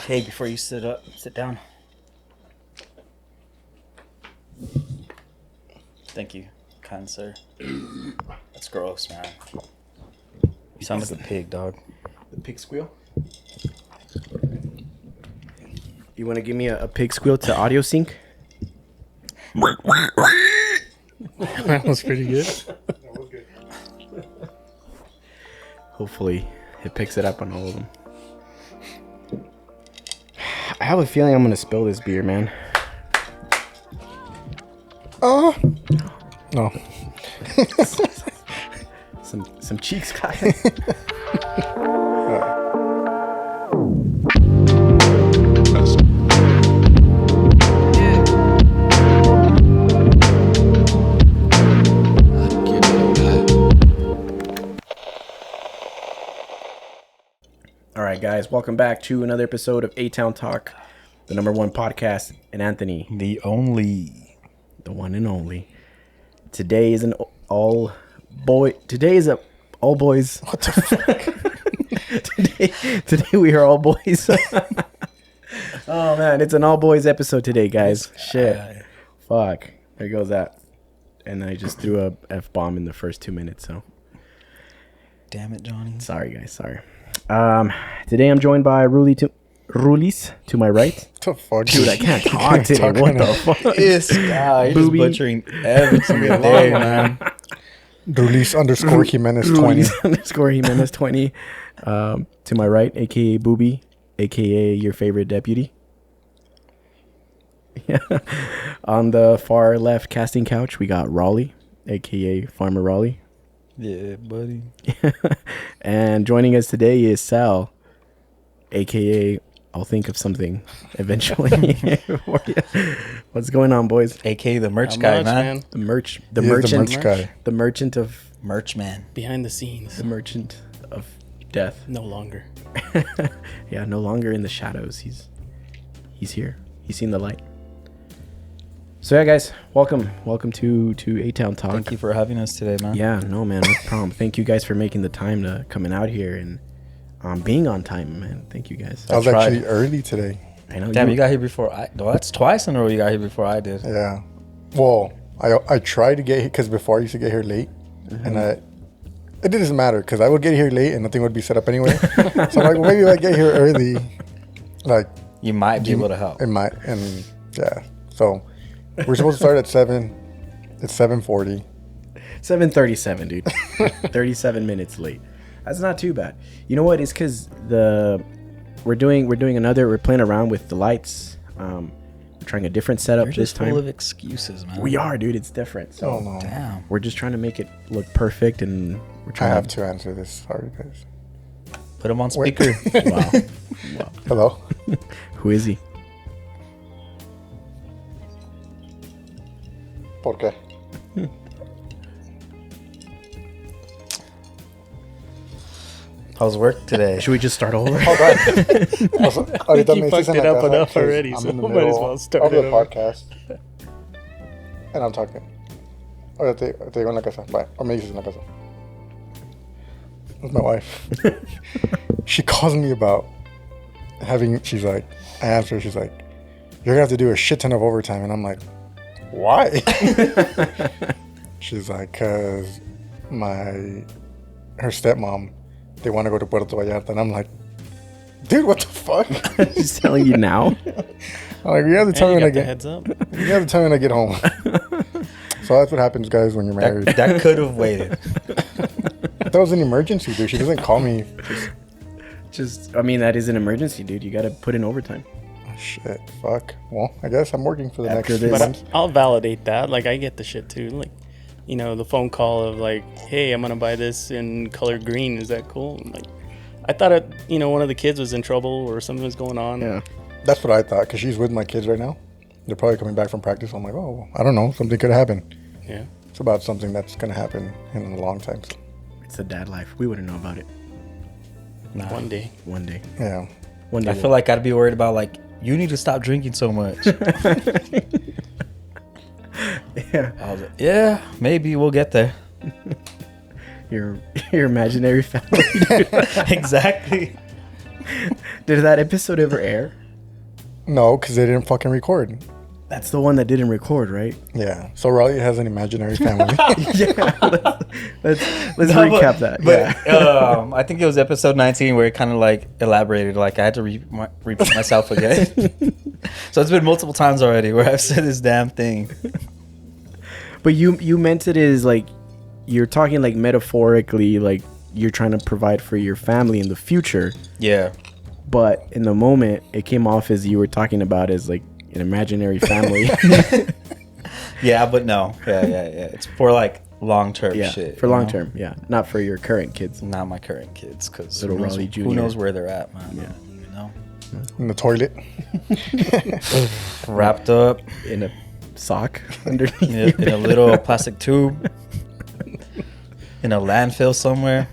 Hey, before you sit down. Thank you, kind sir. That's gross, man. You sound like a pig, dog. The pig squeal? You want to give me a pig squeal to audio sync? That was pretty good. That was good. Hopefully, it picks it up on all of them. I have a feeling I'm gonna spill this beer, man. Oh no! some cheeks, guys. All right, guys, welcome back to another episode of Atowntalk, the #1 podcast in Anthony. The one and only. Today is all boys. What the fuck? Today we are all boys. Oh man, it's an all boys episode today, guys. Shit. Fuck. There goes that. And I just threw a F-bomb in the first 2 minutes, so. Damn it, Johnny. Sorry, guys. Sorry. Today I'm joined by Rulis to my right. The fuck, Dude, I can't talk today. What the fuck? This guy, he's just butchering every single day, man. Release _ Jimenez 20. Rulis _ Jimenez 20. To my right, aka Booby, aka your favorite deputy. Yeah. On the far left casting couch, we got Raleigh, aka Farmer Raleigh. Yeah, buddy. And joining us today is Sal, aka I'll think of something eventually. What's going on, boys? AKA the merch guy, man. The merchant guy. The merchant of Merch man. Behind the scenes. the merchant of death. No longer. Yeah, no longer in the shadows. He's here. He's seen the light. So yeah, guys, welcome to Atowntalk. Thank you for having us today, man. Yeah, no, man, no problem. Thank you guys for making the time to coming out here and being on time, man. Thank you guys. I was actually early today. I know. Damn, you got here before I. No, that's twice in a row you got here before I did. Yeah. Well, I tried to get here because before I used to get here late, and it didn't matter because I would get here late and nothing would be set up anyway. So I'm like, well, maybe if I get here early, like You might be able to help. it might, and yeah. So we're supposed to start at 7. It's 7:40. 7:37, dude. 37 minutes late. That's not too bad. You know what? It's because we're playing around with the lights. We're trying a different setup You're this just time. full of excuses, man. We are, dude. It's different. So Oh no! Damn. we're just trying to make it look perfect, and we're I trying have to answer this. Sorry, guys. Put him on Wait. speaker. Wow. Hello. Who is he? ¿Por qué? How's work today? Should we just start over? Hold on. Ahorita You me fucked dices en it la up casa enough 'cause already, I'm so in the might as middle well start of the it over. podcast. And I'm talking. Ahorita te digo en la casa. Bye. O me dices en la casa. That's my wife. She calls me about she's like, I asked her, she's like, you're going to have to do a shit ton of overtime. And I'm like, why? She's like, because her stepmom, they want to go to Puerto Vallarta. And I'm like, dude, what the fuck? She's telling you now. I'm like, you have to tell me when I get heads up. you have to tell me when I get home. So that's what happens, guys, when you're married. That could have waited. That was an emergency, dude. She doesn't call me. I mean, that is an emergency, dude. You got to put in overtime. Oh, shit, fuck. Well, I guess I'm working for the After next this- few But months. I'll validate that. Like, I get the shit too. Like, you know, the phone call of like, hey, I'm going to buy this in color green. Is that cool? I'm like, I thought, one of the kids was in trouble or something was going on. Yeah. That's what I thought, because she's with my kids right now. They're probably coming back from practice. I'm like, oh, I don't know. Something could happen. Yeah. It's about something that's going to happen in a long time. So, It's the dad life. We wouldn't know about it. Nah. One day. One day. yeah. One day. I feel like I'd be worried about like you need to stop drinking so much. Yeah. I was like, yeah, maybe we'll get there. Your imaginary family. Exactly. Did that episode ever air? No, because they didn't fucking record. That's the one that didn't record, right? Yeah. So Raleigh has an imaginary family. Yeah. Let's No, recap that. But Yeah. I think it was episode 19 where it kind of like elaborated. Like I had to repeat myself again. So it's been multiple times already where I've said this damn thing. But you meant it as like you're talking like metaphorically, like you're trying to provide for your family in the future. Yeah. But in the moment, it came off as you were talking about as like an imaginary family. Yeah, but no. Yeah. It's for like long-term Yeah, shit. for you long know? term. Yeah, not for your current kids. Not my current kids, because Little Raleigh Jr. who knows where they're at, man. Yeah. You know? In the toilet. Wrapped up In a sock underneath. in a little plastic tube in a landfill somewhere.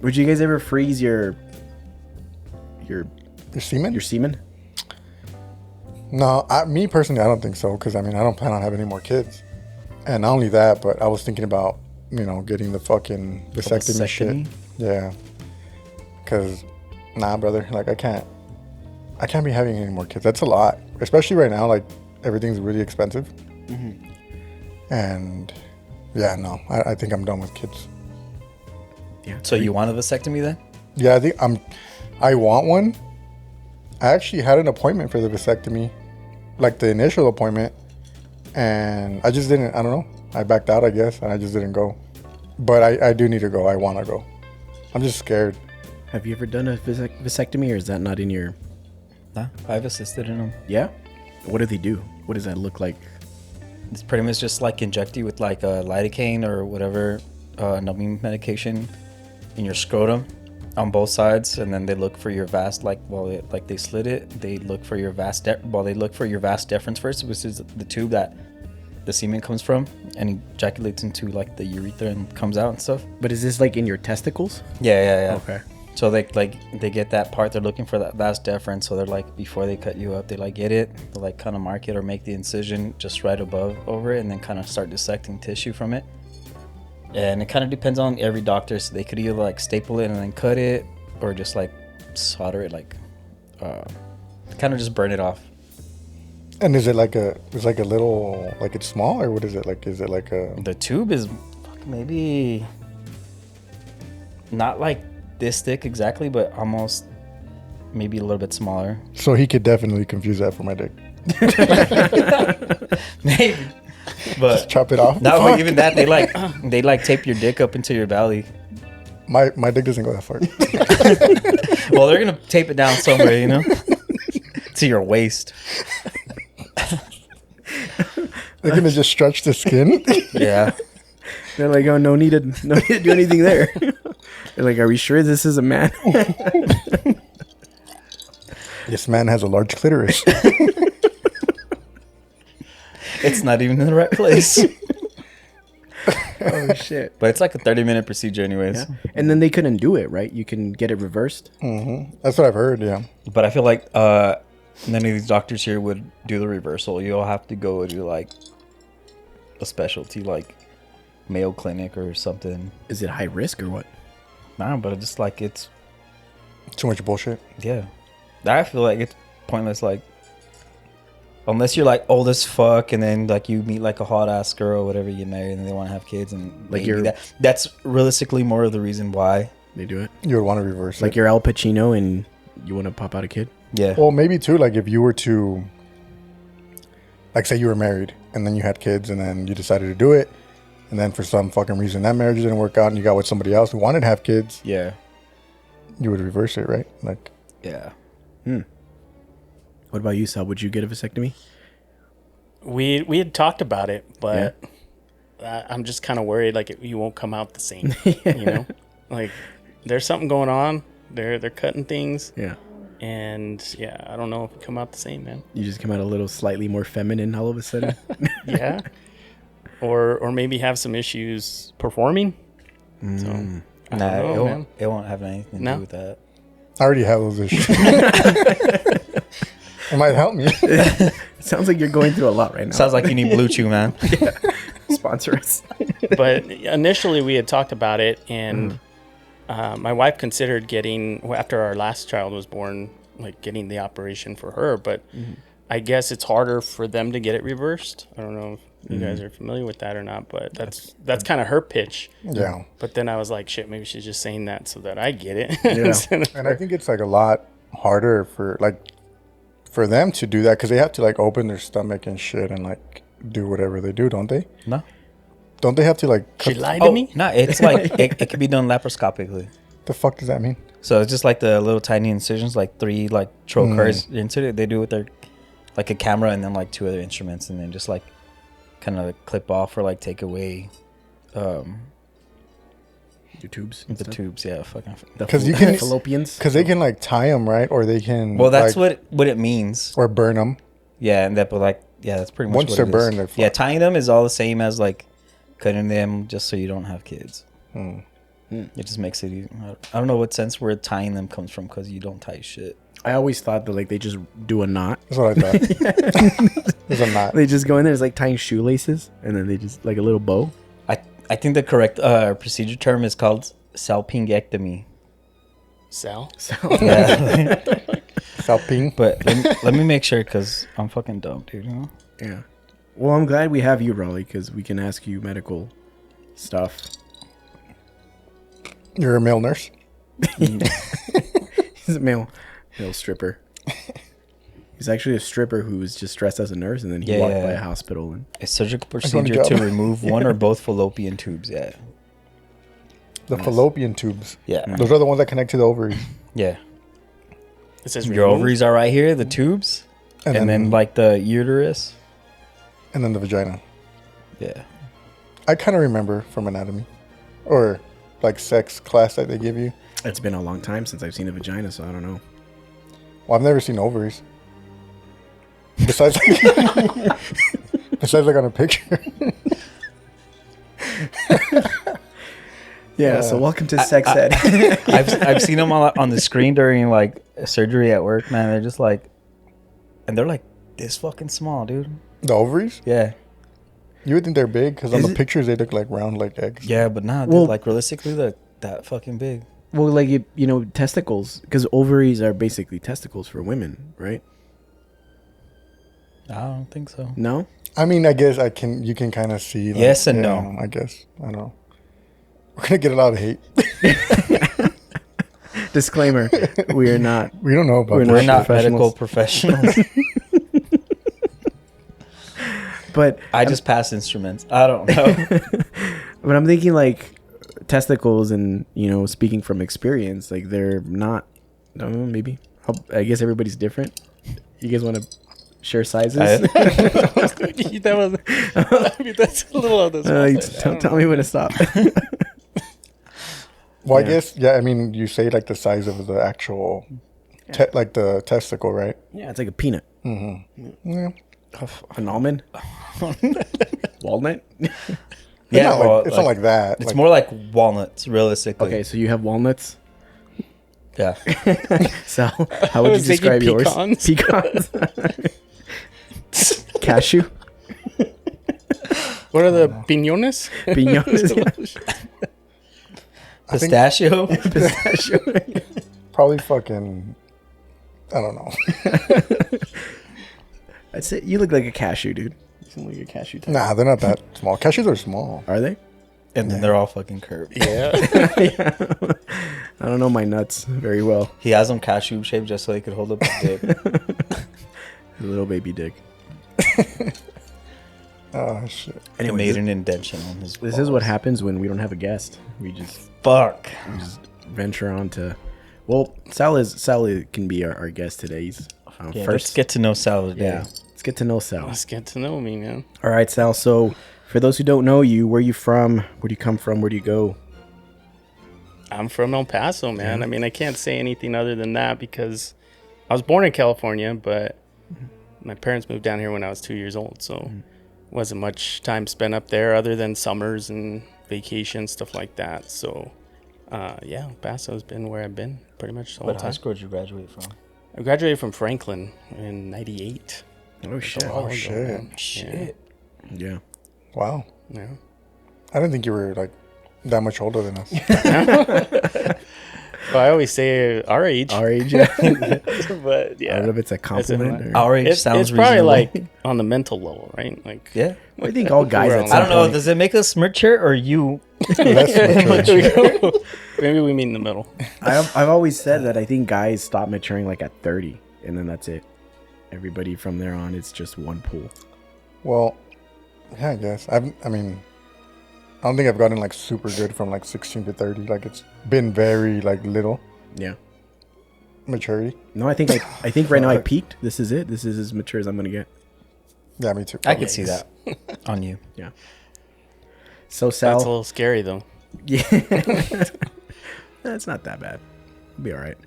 Would you guys ever freeze your Your semen? your semen? No, me personally, I don't think so. Because I mean, I don't plan on having any more kids. And not only that, but I was thinking about, getting the fucking vasectomy shit. Vasectomy? Yeah. Because, nah, brother. Like, I can't be having any more kids. That's a lot. Especially right now, like, everything's really expensive. Mm-hmm. And, yeah, no. I think I'm done with kids. Yeah. So you want a vasectomy then? Yeah, I want one. I actually had an appointment for the vasectomy. Like, the initial appointment. And I just didn't, I don't know. I backed out, I guess, and I just didn't go. But I do need to go. I want to go. I'm just scared. Have you ever done a vasectomy, or is that not in your? Nah, I've assisted in them. Yeah. What do they do? What does that look like? It's pretty much just like inject you with like a lidocaine or whatever numbing medication in your scrotum on both sides, and then they look for your vas they slit it. They look for your vas deferens first, which is the tube that the semen comes from, and ejaculates into like the urethra and comes out and stuff. But is this like in your testicles? Yeah. Okay. So they get that part. They're looking for that vas deferens. So they're like, before they cut you up, they like get it. They like kind of mark it or make the incision just right over it, and then kind of start dissecting tissue from it. And it kind of depends on every doctor. So they could either like staple it and then cut it, or just like solder it, like kind of just burn it off. And is it like it's like a little, like it's small, or what is it? Like, is it like a... The tube is maybe not like this thick exactly, but almost maybe a little bit smaller. So he could definitely confuse that for my dick. Maybe. But Just chop it off. no, Fuck. but even that, they like tape your dick up into your belly. My dick doesn't go that far. Well, they're gonna tape it down somewhere, to your waist. They're gonna just stretch the skin. Yeah. They're like, oh, no need to do anything there. They're like, are we sure this is a man? This man has a large clitoris. It's not even in the right place. Oh shit! But it's like a 30-minute procedure anyways. Yeah. And then they couldn't do it, right? You can get it reversed. That's what I've heard. Yeah. But I feel like none of these doctors here would do the reversal. You'll have to go to like a specialty like Mayo Clinic or something. Is it high risk or what? Nah, but it's like it's Too much bullshit. yeah. I feel like it's pointless. Like unless you're like old as fuck, and then like you meet like a hot ass girl or whatever, you get married, and they want to have kids, and Like maybe you're- that's realistically more of the reason why. They do it You would want to reverse like it. you're Al Pacino and you want to pop out a kid. Yeah. Well, maybe too. Like if you were to, like, say you were married and then you had kids, and then you decided to do it, and then for some fucking reason that marriage didn't work out, and you got with somebody else who wanted to have kids, Yeah. you would reverse it, right? Like, Yeah. What about you, Sal? Would you get a vasectomy? We had talked about it, but I'm just kind of worried like you won't come out the same. Like there's something going on. They're cutting things, Yeah. and I don't know if you come out the same, man. You just come out a little slightly more feminine all of a sudden. Yeah, or maybe have some issues performing. So I Nah, don't know, man. it won't have anything to No? do with that. I already have those issues. It might help me. Sounds like you're going through a lot right now. Sounds like you need Blue Chew, man. Sponsor us. But initially we had talked about it, and my wife considered getting, after our last child was born, like getting the operation for her, but I guess it's harder for them to get it reversed. I don't know if you guys are familiar with that or not, but that's kind of her pitch. Yeah. But then I was like, shit, maybe she's just saying that so that I get it. Yeah. And I think it's like a lot harder for them to do that because they have to like open their stomach and shit and like do whatever they do, don't they? No. Don't they have to like? She lied to me? No, it's like it can be done laparoscopically. The fuck does that mean? So it's just like the little tiny incisions, like 3 like trocars into it. They do with their like a camera and then like 2 other instruments, and then just like kind of clip off or like take away Your tubes. the tubes. Yeah, fucking. Because you can fallopians. Because they can like tie them, right? Or they can. Well, that's like, what it means. Or burn them. Yeah, and that, but like, yeah, that's pretty much Once what they're it is. burned, they're yeah, fucked. tying them is all the same as like cutting them, just so you don't have kids. It just makes it easy. I don't know what sense where tying them comes from, because you don't tie shit. I always thought that like they just do a knot. That's what I thought. There's a knot. They just go in there. It's like tying shoelaces, and then they just like a little bow. I think the correct procedure term is called salpingectomy. Sal? Yeah. Salping. But let me make sure, because I'm fucking dumb, dude. You know? Yeah. Well, I'm glad we have you, Raleigh, because we can ask you medical stuff. You're a male nurse. He's a male stripper. He's actually a stripper who was just dressed as a nurse, and then he walked by a hospital. And A surgical going procedure to to job. remove one or both fallopian tubes. Yeah. The fallopian tubes. Yeah. Those are the ones that connect to the ovaries. Yeah. It says Your remove? ovaries are right here, the tubes, and then like the uterus. And then the vagina. Yeah. I kind of remember from anatomy. Or like sex class that they give you. it's been a long time since I've seen a vagina, so I don't know. Well, I've never seen ovaries. Besides like on a picture. Yeah, so welcome to sex ed. I've seen them on the screen during like surgery at work, man. They're just like, and they're like this fucking small, dude. The ovaries? Yeah. You would think they're big because on Is the it- pictures they look like round like eggs. Yeah, but nah, dude, Well- like realistically, they're that fucking big. Well, like, you know, testicles, because ovaries are basically testicles for women, right? I don't think so. No? I mean, I guess you can kind of see. Like, Yes and yeah, no. I guess. I don't know. We're going to get a lot of hate. Disclaimer, we are not. We don't know about We're this We're shit. not medical professionals. But I just pass instruments. I don't know. but I'm thinking, like, testicles and, you know, speaking from experience, like, they're not, I don't know, maybe. I guess everybody's different. You guys want to share sizes? that was. I mean, that's a little on the small side. Tell me when to stop. Well, Yeah. I guess, yeah, I mean, you say like the size of the actual, like the testicle, right? Yeah, it's like a peanut. Yeah. An almond? Walnut? Yeah, Not like, it's not like that. It's like, more like walnuts, realistically. Okay, so you have walnuts. Yeah. So, how would you was thinking describe yours? pecans. Pecans. Cashew. What are the piñones? Piñones. I think Pistachio. Pistachio. probably fucking, I don't know. I'd say you look like a cashew, dude. You seem like a cashew type. Nah, they're not that small. Cashews are small. Are they? And then they're all fucking curved. Yeah. I don't know my nuts very well. He has them cashew shaped just so he could hold up his dick. A little baby dick. Oh, shit. And he Anyway, made an indention on his This is what balls. happens when we don't have a guest. We just Fuck. venture on to. Well, Sal can be our guest today. He's Yeah, let's first. get to know Sal today. Yeah, let's get to know Sal. Let's get to know me, man. All right, Sal. So, for those who don't know you, where you from? Where do you come from? Where do you go? I'm from El Paso, man. I mean, I can't say anything other than that because I was born in California, but my parents moved down here when I was 2 years old, so wasn't much time spent up there other than summers and vacations, stuff like that. So, yeah, El Paso's been where I've been pretty much the whole What high time. school did you graduate from? I graduated from Franklin in '98. Oh shit! Oh, shit. Man. Shit. Yeah. Wow. Yeah. I didn't think you were like that much older than us. Well, I always say our age. Our age, yeah. But I don't know if it's a compliment. Or, Our age sounds it's probably reasonable. like on the mental level, right? Like, Yeah. I think all guys We're at on some I don't know. point- Does it make us mature or you? That's mature. maybe we meet in the middle. I've always said that I think guys stop maturing like at 30, and then that's it. Everybody from there on, it's just one pool. Well, yeah, I guess. I mean, I don't think I've gotten like super good from like 16 to 30. Like it's been very like little Yeah. maturity. No, I think right now I peaked. This is it. This is as mature as I'm gonna get. Yeah, me too. I could see that on you. Yeah. So Sal, That's a little scary, though. yeah, that's not that bad. It'll be all right.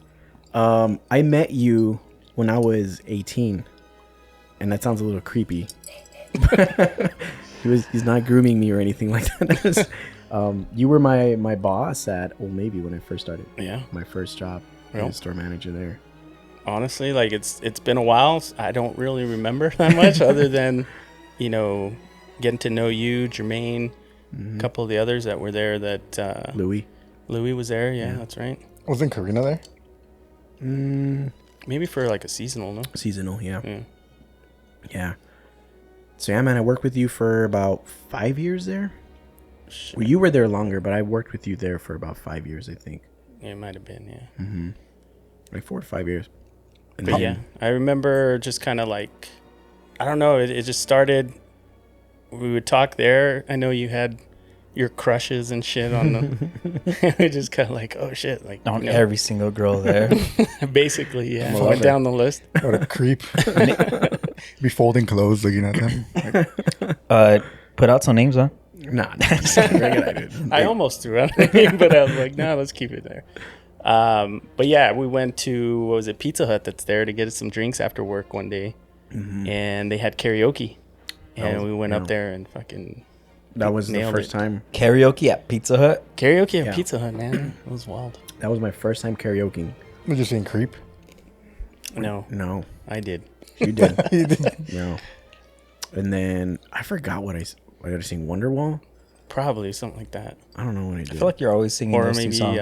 I met you when I was 18, and that sounds a little creepy. He's not grooming me or anything like that. You were my boss at Old Navy when I first started. Yeah. My first job. I Yep. was store manager there. Honestly, like it's been a while. I don't really remember that much, other than, getting to know you, Jermaine, a couple of the others that were there. That Louis. Louis was there. Yeah, that's right. Wasn't Karina there? Maybe for like a seasonal, no? Seasonal, yeah. Yeah. Yeah. So yeah, man, I worked with you for about 5 years there. Shit. Well, you were there longer, but I worked with you there for about 5 years, I think. It might have been, yeah. Like 4 or 5 years. And But yeah, I remember just kind of like, I don't know, it just started. We would talk there. I know you had your crushes and shit on the. We just kind of like, oh shit, like On every single girl there. basically, yeah. Well, Went down the list. What a creep. Be folding clothes, looking at them. Like, Put out some names, huh? Nah, regular, dude. I almost threw out a name, but I was like, no, let's keep it there. But yeah, we went to, what was it, Pizza Hut that's there to get us some drinks after work one day. And they had karaoke. And we went up there and fucking That was the nailed first it. time. Karaoke at Pizza Hut. Karaoke at Yeah. Pizza Hut, man. It was wild. That was my first time karaokeing. I'm just saying creep. No, No, I did. you did. You did. No. And then I forgot what I did. I sing Wonderwall. Probably something like that. I don't know what I did. I feel like you're always singing Or those maybe two songs.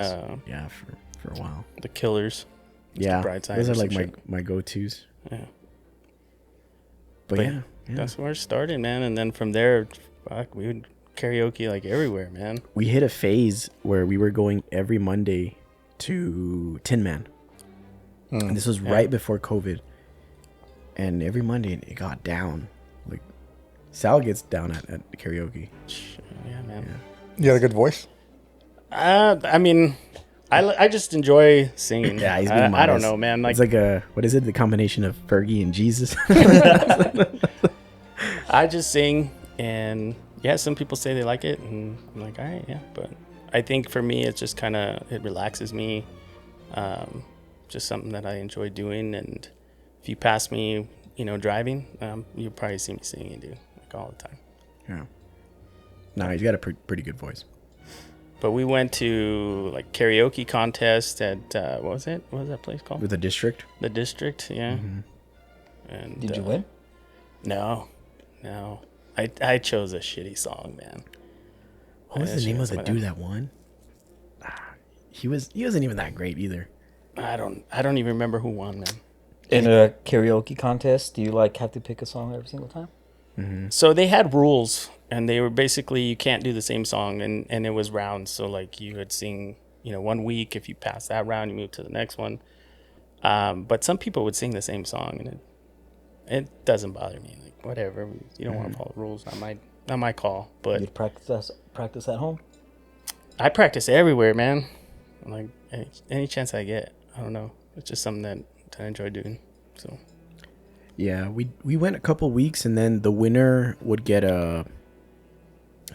Yeah, for a while. The Killers. Yeah, Brightside those or are like some my go-tos. Yeah. But yeah, That's where it started, man. And then from there, fuck, we would karaoke like everywhere, man. we hit a phase where we were going every Monday to Tin Man. And this was right before COVID. And every Monday it got down. Like Sal gets down at karaoke. Yeah, man. You had a good voice? I mean, I just enjoy singing. Yeah, he's being I don't modest. know, man. It's Like, like a what is it? The combination of Fergie and Jesus. I just sing, and yeah, some people say they like it, and I'm like, all right, yeah. But I think for me, it's just kind of, it relaxes me. Just something that I enjoy doing. And if you pass me, driving, you'll probably see me singing, dude, like all the time. Yeah. No, he's got a pretty good voice. But we went to like karaoke contest at what was it? What was that place called? With the district. The District, yeah. And Did you win? No. I chose a shitty song, man. What was the name of the dude that won? He wasn't even that great either. I don't even remember who won, man. In a karaoke contest, do you like have to pick a song every single time? So they had rules, and they were basically, you can't do the same song, and it was rounds. So like you would sing, 1 week. If you pass that round, you move to the next one. But some people would sing the same song, and it doesn't bother me. Like, whatever, you don't want to follow the rules. Not my call. But You practice at home? I practice everywhere, man. Like any chance I get. I don't know. It's just something that I enjoy doing. So Yeah, we went a couple weeks, and then the winner would get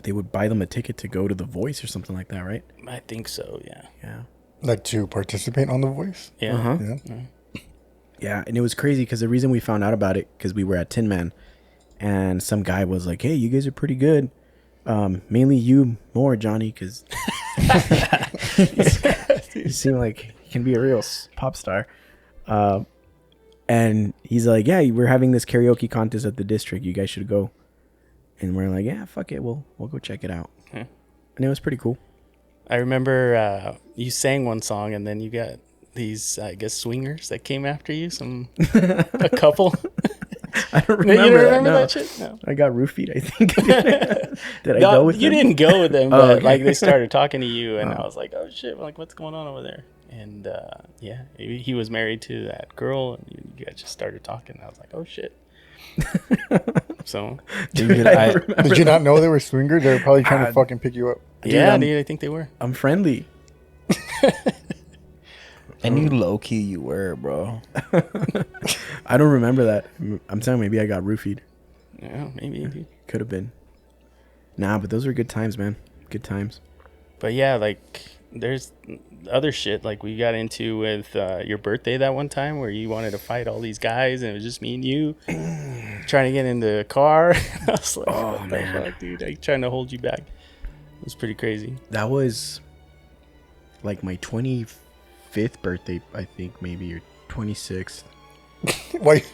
they would buy them a ticket to go to The Voice or something like that, right? I think so. Yeah. Yeah. Like to participate on The Voice? Yeah. Uh-huh. Yeah. Yeah, and it was crazy because the reason we found out about it because we were at Tin Man, and some guy was like, "Hey, you guys are pretty good. Mainly you more, Johnny, because you seem like you can be a real pop star." And he's like, "Yeah, we're having this karaoke contest at the district. You guys should go." And we're like, "Yeah, fuck it, we'll go check it out." Yeah. And it was pretty cool. I remember you sang one song, and then you got these, I guess, swingers that came after you. A couple. I don't No, remember, you don't remember no. that shit? No. I got roofied, I think. Did I No, go with you them? didn't go with them, Oh, but okay. like they started talking to you, and Oh. I was like, "Oh shit!" Like, what's going on over there? And yeah, he was married to that girl, and you guys just started talking. And I was like, "Oh shit!" So Dude, I I, remember Did you them. not know they were swingers? They were probably trying to fucking pick you up. Dude, yeah, I'm- dude, I think they were. I'm friendly. and you low key you were, bro. I don't remember that. I'm saying maybe I got roofied. Yeah, maybe. Dude. Could have been. Nah, but those were good times, man. Good times. But yeah, like there's other shit like we got into with your birthday that one time where you wanted to fight all these guys and it was just me and you trying to get in the car. I was like, Oh, what the man. fuck, dude? Like trying to hold you back. It was pretty crazy. That was like my 25th birthday, I think, maybe, or 26th. Why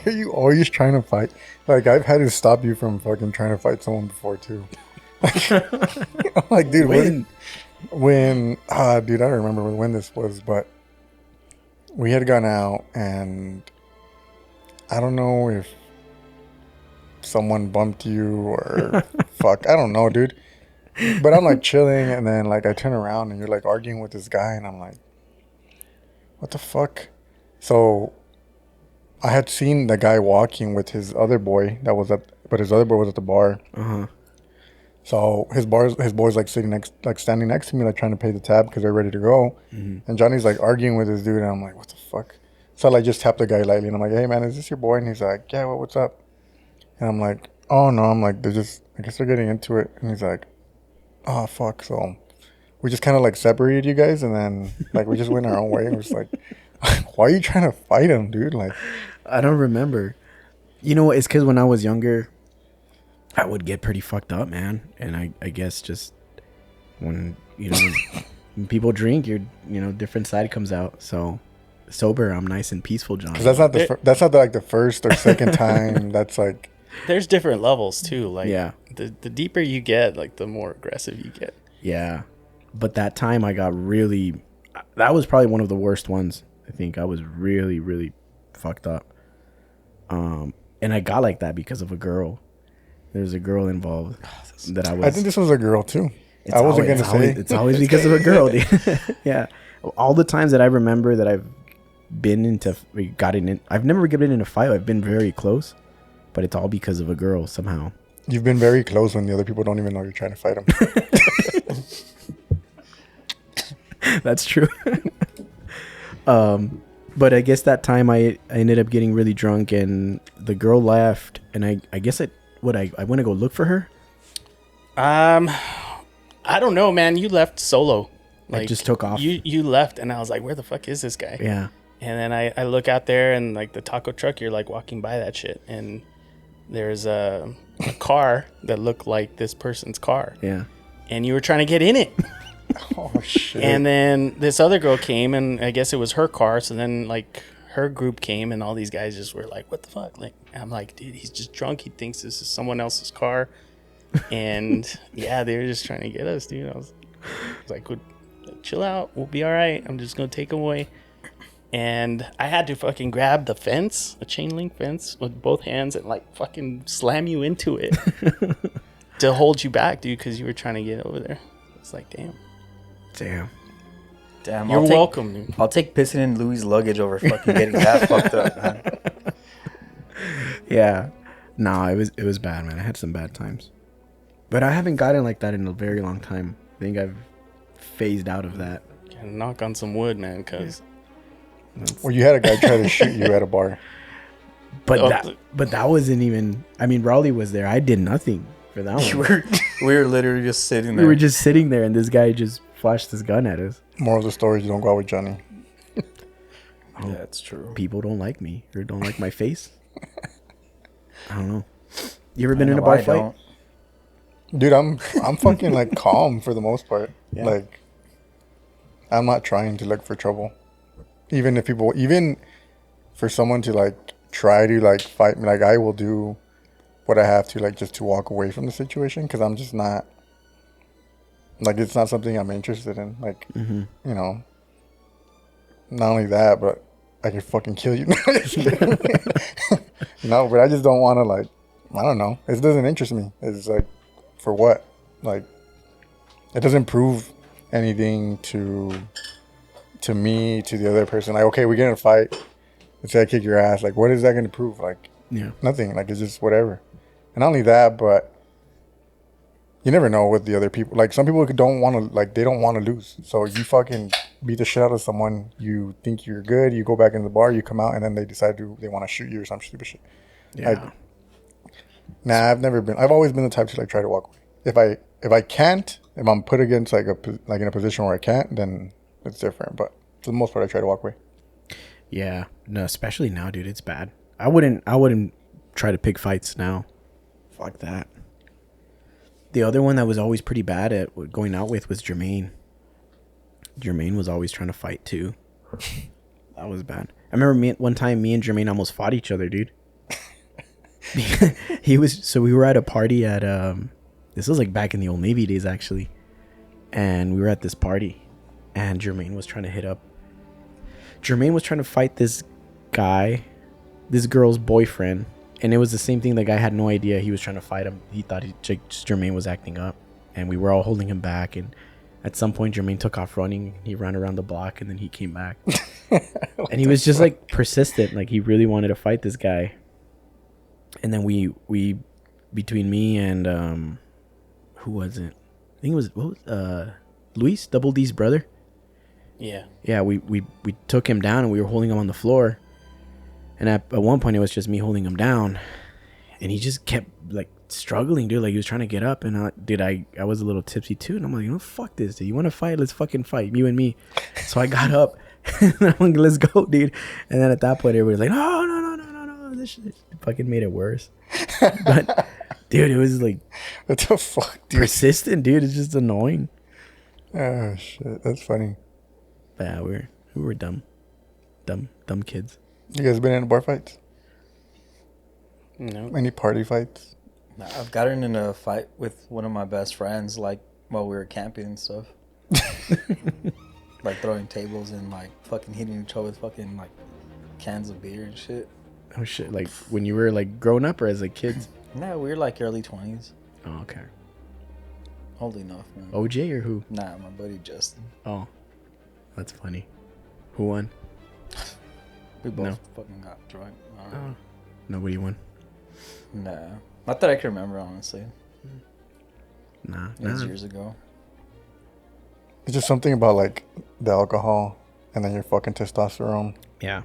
are you always trying to fight? Like, I've had to stop you from fucking trying to fight someone before, too. I'm like, dude, When? dude, I don't remember when this was, but we had gone out and I don't know if someone bumped you or fuck, I don't know, dude. But I'm like chilling and then like I turn around and you're like arguing with this guy and I'm like, what the fuck? So I had seen the guy walking with his other boy but his other boy was at the bar. Uh-huh. So his boy's like standing next to me, like trying to pay the tab because they're ready to go. Mm-hmm. And Johnny's like arguing with this dude, and I'm like, what the fuck? So I like just tapped the guy lightly, and I'm like, hey man, is this your boy? And he's like, yeah, what's up? And I'm like, oh no, I'm like, I guess they're getting into it. And he's like, oh fuck. So we just kind of like separated you guys, and then like we just went our own way. And it was like, why are you trying to fight him, dude? Like, I don't remember. You know what? It's because when I was younger, I would get pretty fucked up, man. And I guess just when, when people drink, different side comes out. So sober, I'm nice and peaceful, John. because that's not like the first or second time. That's like, There's different levels too. Like Yeah. the deeper you get, like the more aggressive you get. Yeah. But that time I got that was probably one of the worst ones. I think I was really, really fucked up. And I got like that because of a girl. There's a girl involved that I was. I think this was a girl too. I wasn't gonna say. It's always because of a girl, dude. Yeah. All the times that I remember that I've I've never gotten in a fight. I've been very close, but it's all because of a girl somehow. You've been very close when the other people don't even know you're trying to fight them. That's true. But I guess that time I ended up getting really drunk and the girl left and I guess I went to go look for her. I don't know, man. You left solo. I just took off. You left, and I was like, "Where the fuck is this guy?" Yeah. And then I look out there, and like the taco truck, you're like walking by that shit, and there's a car that looked like this person's car, Yeah. and you were trying to get in it. Oh shit! And then this other girl came, and I guess it was her car. So then like her group came, and all these guys just were like, "What the fuck?" Like I'm like, "Dude, he's just drunk. He thinks this is someone else's car." And yeah, they were just trying to get us, dude. I was like, chill out. We'll be all right. I'm just going to take him away. And I had to fucking grab the fence, a chain link fence with both hands and like fucking slam you into it to hold you back, dude, because you were trying to get over there. It's like, damn. Damn, You're welcome, dude. I'll take pissing in Louis' luggage over fucking getting that fucked up, man. Yeah. No, it was bad, man. I had some bad times. But I haven't gotten like that in a very long time. I think I've phased out of that. Gotta knock on some wood, man, because Well, you had a guy try to shoot you at a bar. But that wasn't even. I mean, Raleigh was there. I did nothing for that one. we were literally just sitting We there. were just sitting there, and this guy just flashed his gun at us. Moral of the story: you don't go out with Johnny. Yeah, it's true. People don't like me or don't like my face. I don't know. You ever been I in a know bar I fight? don't. Dude, I'm fucking like calm for the most part. Yeah. Like, I'm not trying to look for trouble. Even for someone to like try to like fight me, like I will do what I have to like just to walk away from the situation because I'm just not. Like, it's not something I'm interested in. Like, you know, not only that, but I can fucking kill you. No, but I just don't want to, like, I don't know. It doesn't interest me. It's like, for what? Like, it doesn't prove anything to me, to the other person. Like, okay, we get in a fight. Let's say I kick your ass. Like, what is that going to prove? Like, nothing. Like, it's just whatever. And not only that, but you never know with the other people. Like, some people don't want to, like, they don't want to lose. So you fucking beat the shit out of someone. You think you're good. You go back in the bar. You come out, and then they decide they want to shoot you or some stupid shit. Yeah. Like, nah, I've always been the type to, like, try to walk away. If I can't, if I'm put against, like, in a position where I can't, then it's different. But for the most part, I try to walk away. Yeah. No, especially now, dude. It's bad. I wouldn't try to pick fights now. Fuck that. The other one that was always pretty bad at going out with was Jermaine. Jermaine was always trying to fight too. That was bad. I remember one time me and Jermaine almost fought each other, dude. We were at a party at this was like back in the old Navy days actually. And we were at this party and Jermaine was trying to fight this guy, this girl's boyfriend. And it was the same thing. The guy had no idea he was trying to fight him. He thought Jermaine was acting up. And we were all holding him back. And at some point, Jermaine took off running. He ran around the block and then he came back. And he was just like persistent. Like he really wanted to fight this guy. And then we between me and who was it? I think it was Luis, Double D's brother. Yeah. Yeah, we took him down and we were holding him on the floor. And at one point, it was just me holding him down. And he just kept, like, struggling, dude. Like, he was trying to get up. And I was a little tipsy, too. And I'm like, you know, fuck this, dude. You want to fight? Let's fucking fight, you and me. So I got up. And I'm like, let's go, dude. And then at that point, everybody's like, no. This shit fucking made it worse. But, dude, it was, like... What the fuck, dude? Persistent, dude. It's just annoying. Oh, shit. That's funny. But yeah, we were dumb. Dumb kids. You guys been in bar fights? No. Any party fights? Nah, I've gotten in a fight with one of my best friends, like, while we were camping and stuff. Like, throwing tables and, like, fucking hitting each other with fucking, like, cans of beer and shit. Oh, shit. Like, when you were, like, growing up or as, like, kids? Nah, we were, like, early 20s. Oh, okay. Old enough, man. OJ or who? Nah, my buddy Justin. Oh, that's funny. Who won? We both fucking got drunk. Oh. Nobody won? Nah. Not that I can remember, honestly. Nah. It was years ago. It's just something about, like, the alcohol and then your fucking testosterone. Yeah.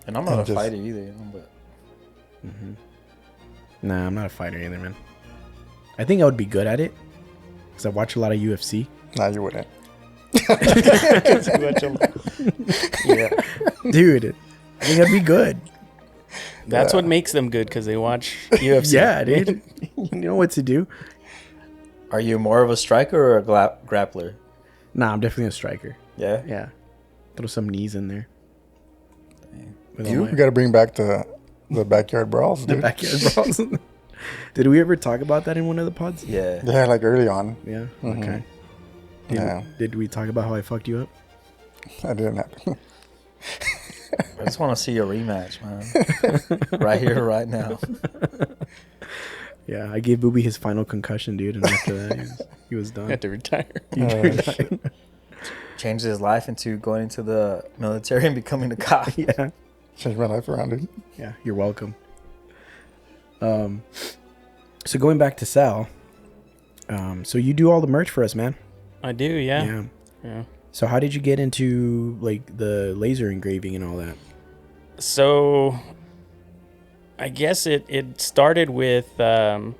And I'm not a fighter either, you know, but... Mm-hmm. Nah, I'm not a fighter either, man. I think I would be good at it. Because I watch a lot of UFC. Nah, you wouldn't. Yeah. Dude, I think I'd be good. That's what makes them good, because they watch UFC. Yeah, dude. You know what to do. Are you more of a striker or a grappler? Nah, I'm definitely a striker. Yeah? Yeah. Throw some knees in there. You got to bring back the backyard brawls, dude. The backyard brawls. Did we ever talk about that in one of the pods? Yeah. Yeah, like early on. Yeah? Mm-hmm. Okay. Did we talk about how I fucked you up? That didn't happen. I just want to see a rematch, man. Right here, right now. Yeah, I gave Booby his final concussion, dude, and after that, he was done. Had to retire. Changed his life into going into the military and becoming a cop. Yeah. Changed my life around, dude. Yeah, you're welcome. So going back to Sal, so you do all the merch for us, man. I do, yeah. So how did you get into like the laser engraving and all that? So I guess it started with a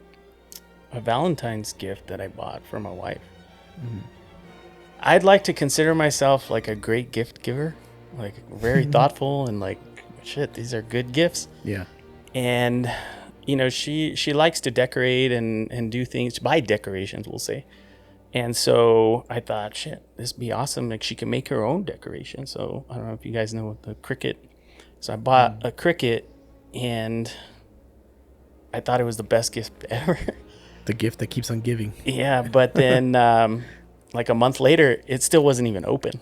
Valentine's gift that I bought for my wife. Mm-hmm. I'd like to consider myself like a great gift giver, like very thoughtful and like, shit, these are good gifts. Yeah. And you know, she likes to decorate and do things, buy decorations, we'll say. And so I thought, shit, this would be awesome. Like she can make her own decoration. So I don't know if you guys know the cricket. So I bought a cricket and I thought it was the best gift ever. The gift that keeps on giving. Yeah, but then like a month later, it still wasn't even open.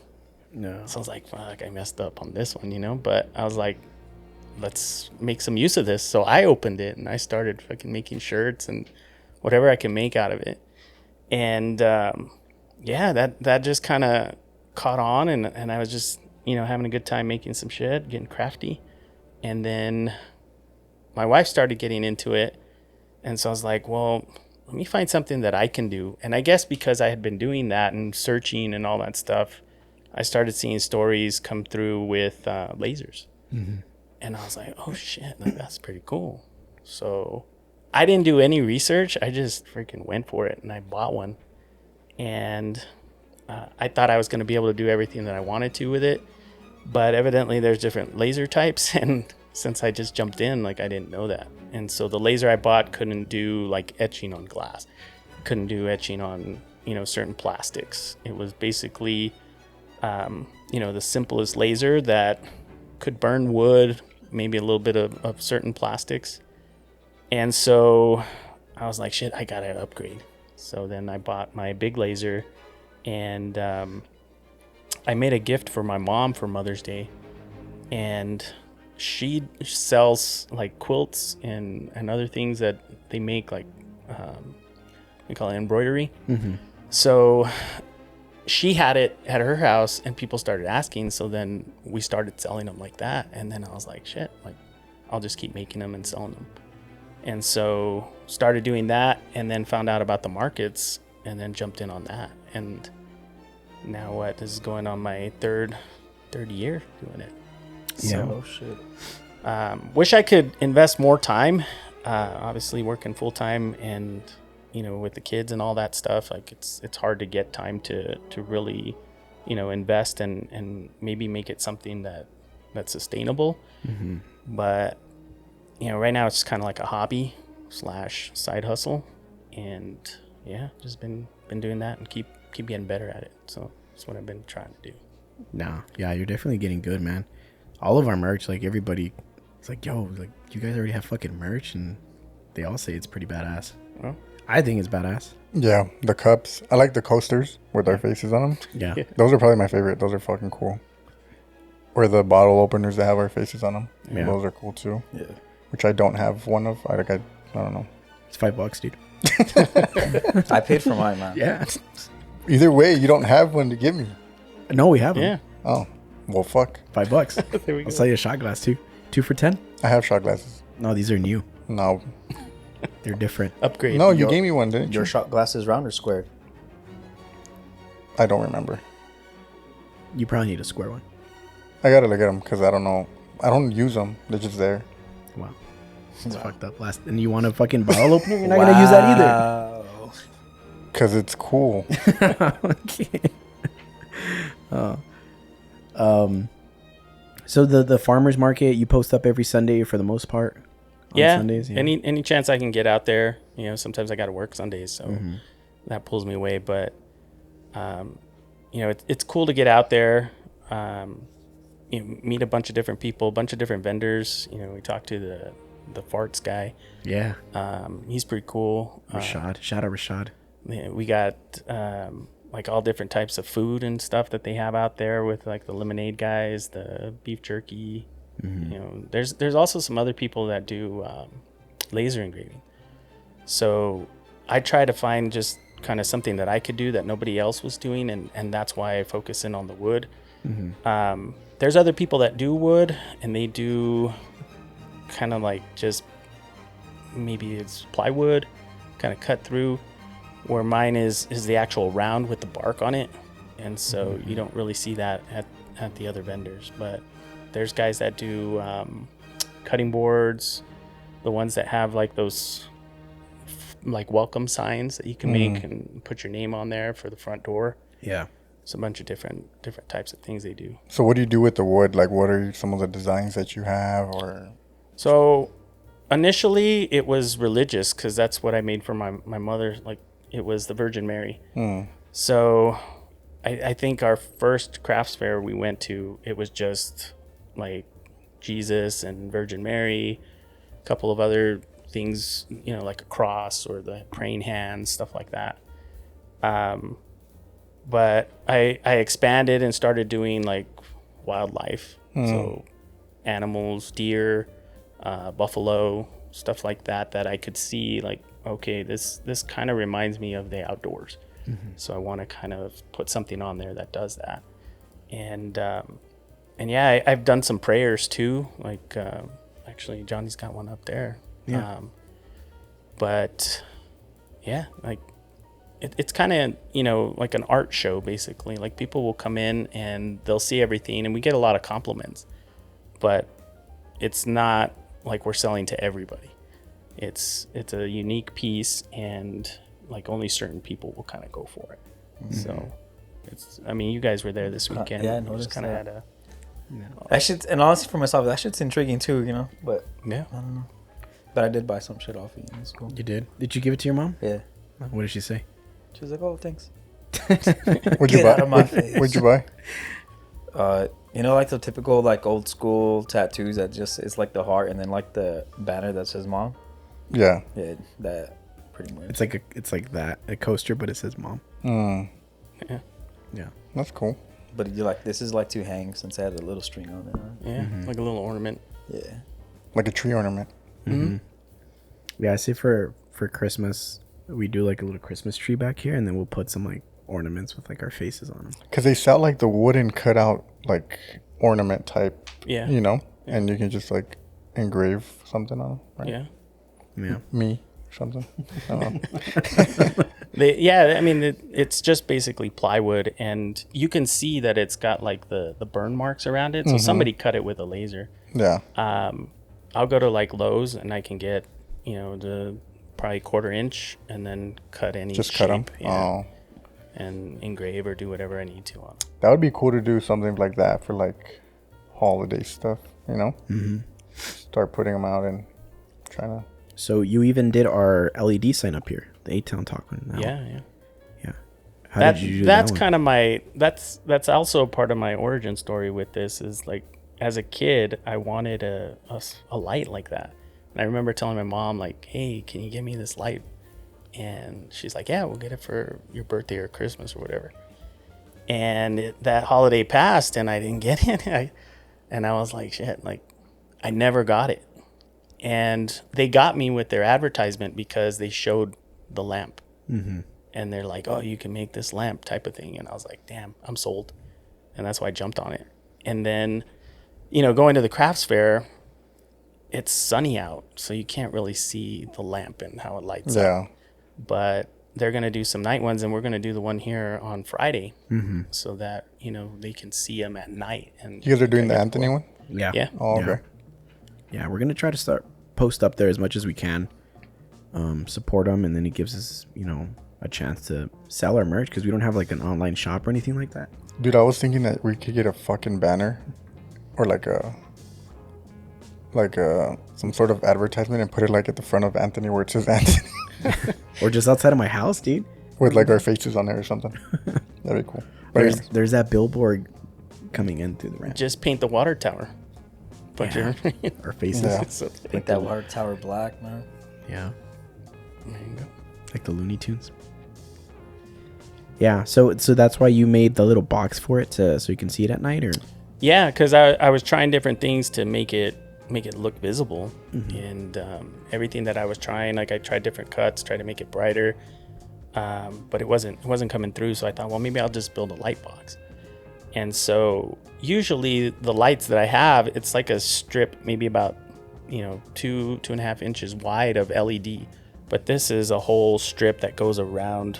No. So I was like, fuck, I messed up on this one, you know? But I was like, let's make some use of this. So I opened it and I started fucking making shirts and whatever I can make out of it. And yeah, that just kind of caught on, and I was just, you know, having a good time making some shit, getting crafty. And then my wife started getting into it. And so I was like, well, let me find something that I can do. And I guess because I had been doing that and searching and all that stuff, I started seeing stories come through with lasers. Mm-hmm. And I was like, oh shit, like, that's pretty cool. So I didn't do any research. I just freaking went for it, and I bought one. And I thought I was going to be able to do everything that I wanted to with it. But evidently there's different laser types. And since I just jumped in, like, I didn't know that. And so the laser I bought couldn't do like etching on glass. Couldn't do etching on, you know, certain plastics. It was basically, you know, the simplest laser that could burn wood, maybe a little bit of certain plastics. And so I was like, shit, I got to upgrade. So then I bought my big laser, and I made a gift for my mom for Mother's Day. And she sells like quilts and other things that they make, like, we call it embroidery. Mm-hmm. So she had it at her house, and people started asking. So then we started selling them like that. And then I was like, shit, like, I'll just keep making them and selling them. And so started doing that, and then found out about the markets, and then jumped in on that. And now this is going on my third year doing it. Yeah. Oh shit. Wish I could invest more time. Obviously working full time, and, you know, with the kids and all that stuff, like, it's hard to get time to really, you know, invest and maybe make it something that's sustainable. Mm-hmm. But, you know, right now it's kind of like a hobby / side hustle, and yeah, just been doing that and keep getting better at it. So that's what I've been trying to do. Nah, yeah, you're definitely getting good, man. All of our merch, like, everybody, it's like, yo, like, you guys already have fucking merch, and they all say it's pretty badass. Well, I think it's badass. Yeah, the cups. I like the coasters with our faces on them. Yeah. Those are probably my favorite. Those are fucking cool. Or the bottle openers that have our faces on them. Yeah. Those are cool too. Yeah. Which I don't have one of. I don't know. It's $5, dude. I paid for mine, man. Yeah. Either way, you don't have one to give me. No, we have them. yeah. Oh, well, fuck. $5. There we I'll go. sell you a shot glass too. 2 for $10. I have shot glasses. No, these are new. No. They're different. Upgrade. No, you Your- gave me one, didn't Your you? shot glass is round or squared? I don't remember. You probably need a square one. I gotta look at them because I don't know. I don't use them. They're just there. Wow. It's fucked up. And you want a fucking bottle opener? You're not gonna use that either. Wow. Because it's cool. Okay. So the farmers market, you post up every Sunday for the most part? On Yeah. Sundays? Yeah. Any chance I can get out there, you know, sometimes I got to work Sundays, so that pulls me away. But, you know, it's cool to get out there, you know, meet a bunch of different people, a bunch of different vendors. You know, we talked to the farts guy. Yeah. He's pretty cool. Rashad. Shout out Rashad. Yeah, we got like all different types of food and stuff that they have out there, with like the lemonade guys, the beef jerky. You know, there's also some other people that do laser engraving. So I try to find just kind of something that I could do that nobody else was doing, and that's why I focus in on the wood. There's other people that do wood, and they do kind of like just maybe it's plywood, kind of cut through, where mine is the actual round with the bark on it. And so you don't really see that at the other vendors. But there's guys that do cutting boards, the ones that have like those like welcome signs that you can make and put your name on there for the front door. Yeah. It's a bunch of different types of things they do. So what do you do with the wood? Like, what are some of the designs that you have? Or So initially it was religious, because that's what I made for my mother. Like, it was the Virgin Mary. So I think our first crafts fair we went to, it was just like Jesus and Virgin Mary, a couple of other things, you know, like a cross or the praying hands, stuff like that. but I expanded and started doing like wildlife. So animals, deer, buffalo, stuff like that I could see like, okay, this kind of reminds me of the outdoors. So I want to kind of put something on there that does that. And yeah, I've done some prayers too. Like actually Johnny's got one up there. Yeah. But yeah, like it's kind of, you know, like an art show basically. Like people will come in and they'll see everything and we get a lot of compliments, but it's not like we're selling to everybody. It's a unique piece and like only certain people will kind of go for it. So it's, I mean, you guys were there this weekend. Yeah, I noticed kind of that. had a, That shit's, and honestly for myself, that shit's intriguing too, you know. But yeah. I don't know. But I did buy some shit off you. It's cool. You did? Did you give it to your mom? Yeah. What did she say? She was like, "Oh, thanks." What'd Get you buy? out of my face. What'd you buy? You know, like the typical like old school tattoos that just is like the heart and then like the banner that says mom. Yeah. Yeah, that pretty much. It's like that, a coaster, but it says mom. Yeah. Yeah. That's cool. But you like, this is like to hang since I had a little string on it. Huh? Yeah. Like a little ornament. Yeah. Like a tree ornament. Yeah, I say for Christmas, we do like a little Christmas tree back here, and then we'll put some like ornaments with like our faces on them. Because they sell like the wooden cutout like ornament type. Yeah. You know? And you can just like engrave something on them. Right? Yeah. Yeah. Me. Something. I don't know. I mean, it's just basically plywood, and you can see that it's got like the burn marks around it. So somebody cut it with a laser. Yeah. I'll go to like Lowe's and I can get, you know, the probably 1/4 inch and then cut any Just shape, cut them. yeah, Oh. and engrave or do whatever I need to on them. That would be cool to do something like that for like holiday stuff, you know? Start putting them out and trying to. So you even did our LED sign up here, the Atowntalk one. Now. Yeah. Yeah. How did you do that's that one? kind of my that's also part of my origin story with this is like as a kid I wanted a light like that, and I remember telling my mom like, hey, can you get me this light? And she's like, yeah, we'll get it for your birthday or Christmas or whatever. And that holiday passed and I didn't get it. And I was like, shit, like I never got it. And they got me with their advertisement because they showed the lamp. And they're like, oh, you can make this lamp type of thing. And I was like, damn, I'm sold. And that's why I jumped on it. And then, you know, going to the crafts fair, it's sunny out, so you can't really see the lamp and how it lights up. Yeah. But they're going to do some night ones, and we're going to do the one here on Friday so that, you know, they can see them at night. And You guys are doing the Anthony one? Yeah. Yeah. Oh, Yeah. okay. Yeah, we're gonna try to start post up there as much as we can, support them, and then it gives us, you know, a chance to sell our merch because we don't have like an online shop or anything like that. Dude, I was thinking that we could get a fucking banner or like some sort of advertisement and put it like at the front of Anthony where it says Anthony Or just outside of my house, dude. with like our faces on there or something. That'd be cool. But anyways, There's that billboard coming in through the ramp. Just paint the water tower. Put Yeah. your Our faces. Yeah. So- Make that water tower black, man. Yeah. There you go. Like the Looney Tunes. Yeah, so that's why you made the little box for it so you can see it at night, or Yeah, because I was trying different things to make it look visible, and everything that I was trying, like I tried different cuts, tried to make it brighter, but it wasn't coming through. So I thought, well, maybe I'll just build a light box. And so usually the lights that I have, it's like a strip, maybe about 2.5 inches wide of LED, but this is a whole strip that goes around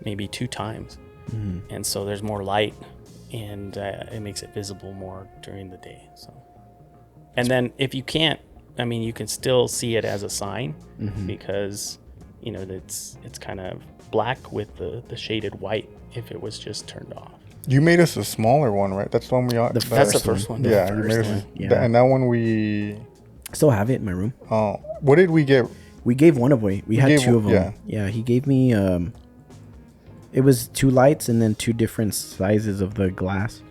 maybe 2 times, and so there's more light, and it makes it visible more during the day. So, and then if you can't, I mean, you can still see it as a sign because it's kind of black with the shaded white if it was just turned off. you made us a smaller one, right? That's the one we are. That's the first one. Yeah, The you made first us. one, yeah. And that one we. I still have it in my room. Oh, what did we get? We gave one away. We had gave 2 of one- them. Yeah, he gave me it was 2 lights and then 2 different sizes of the glass.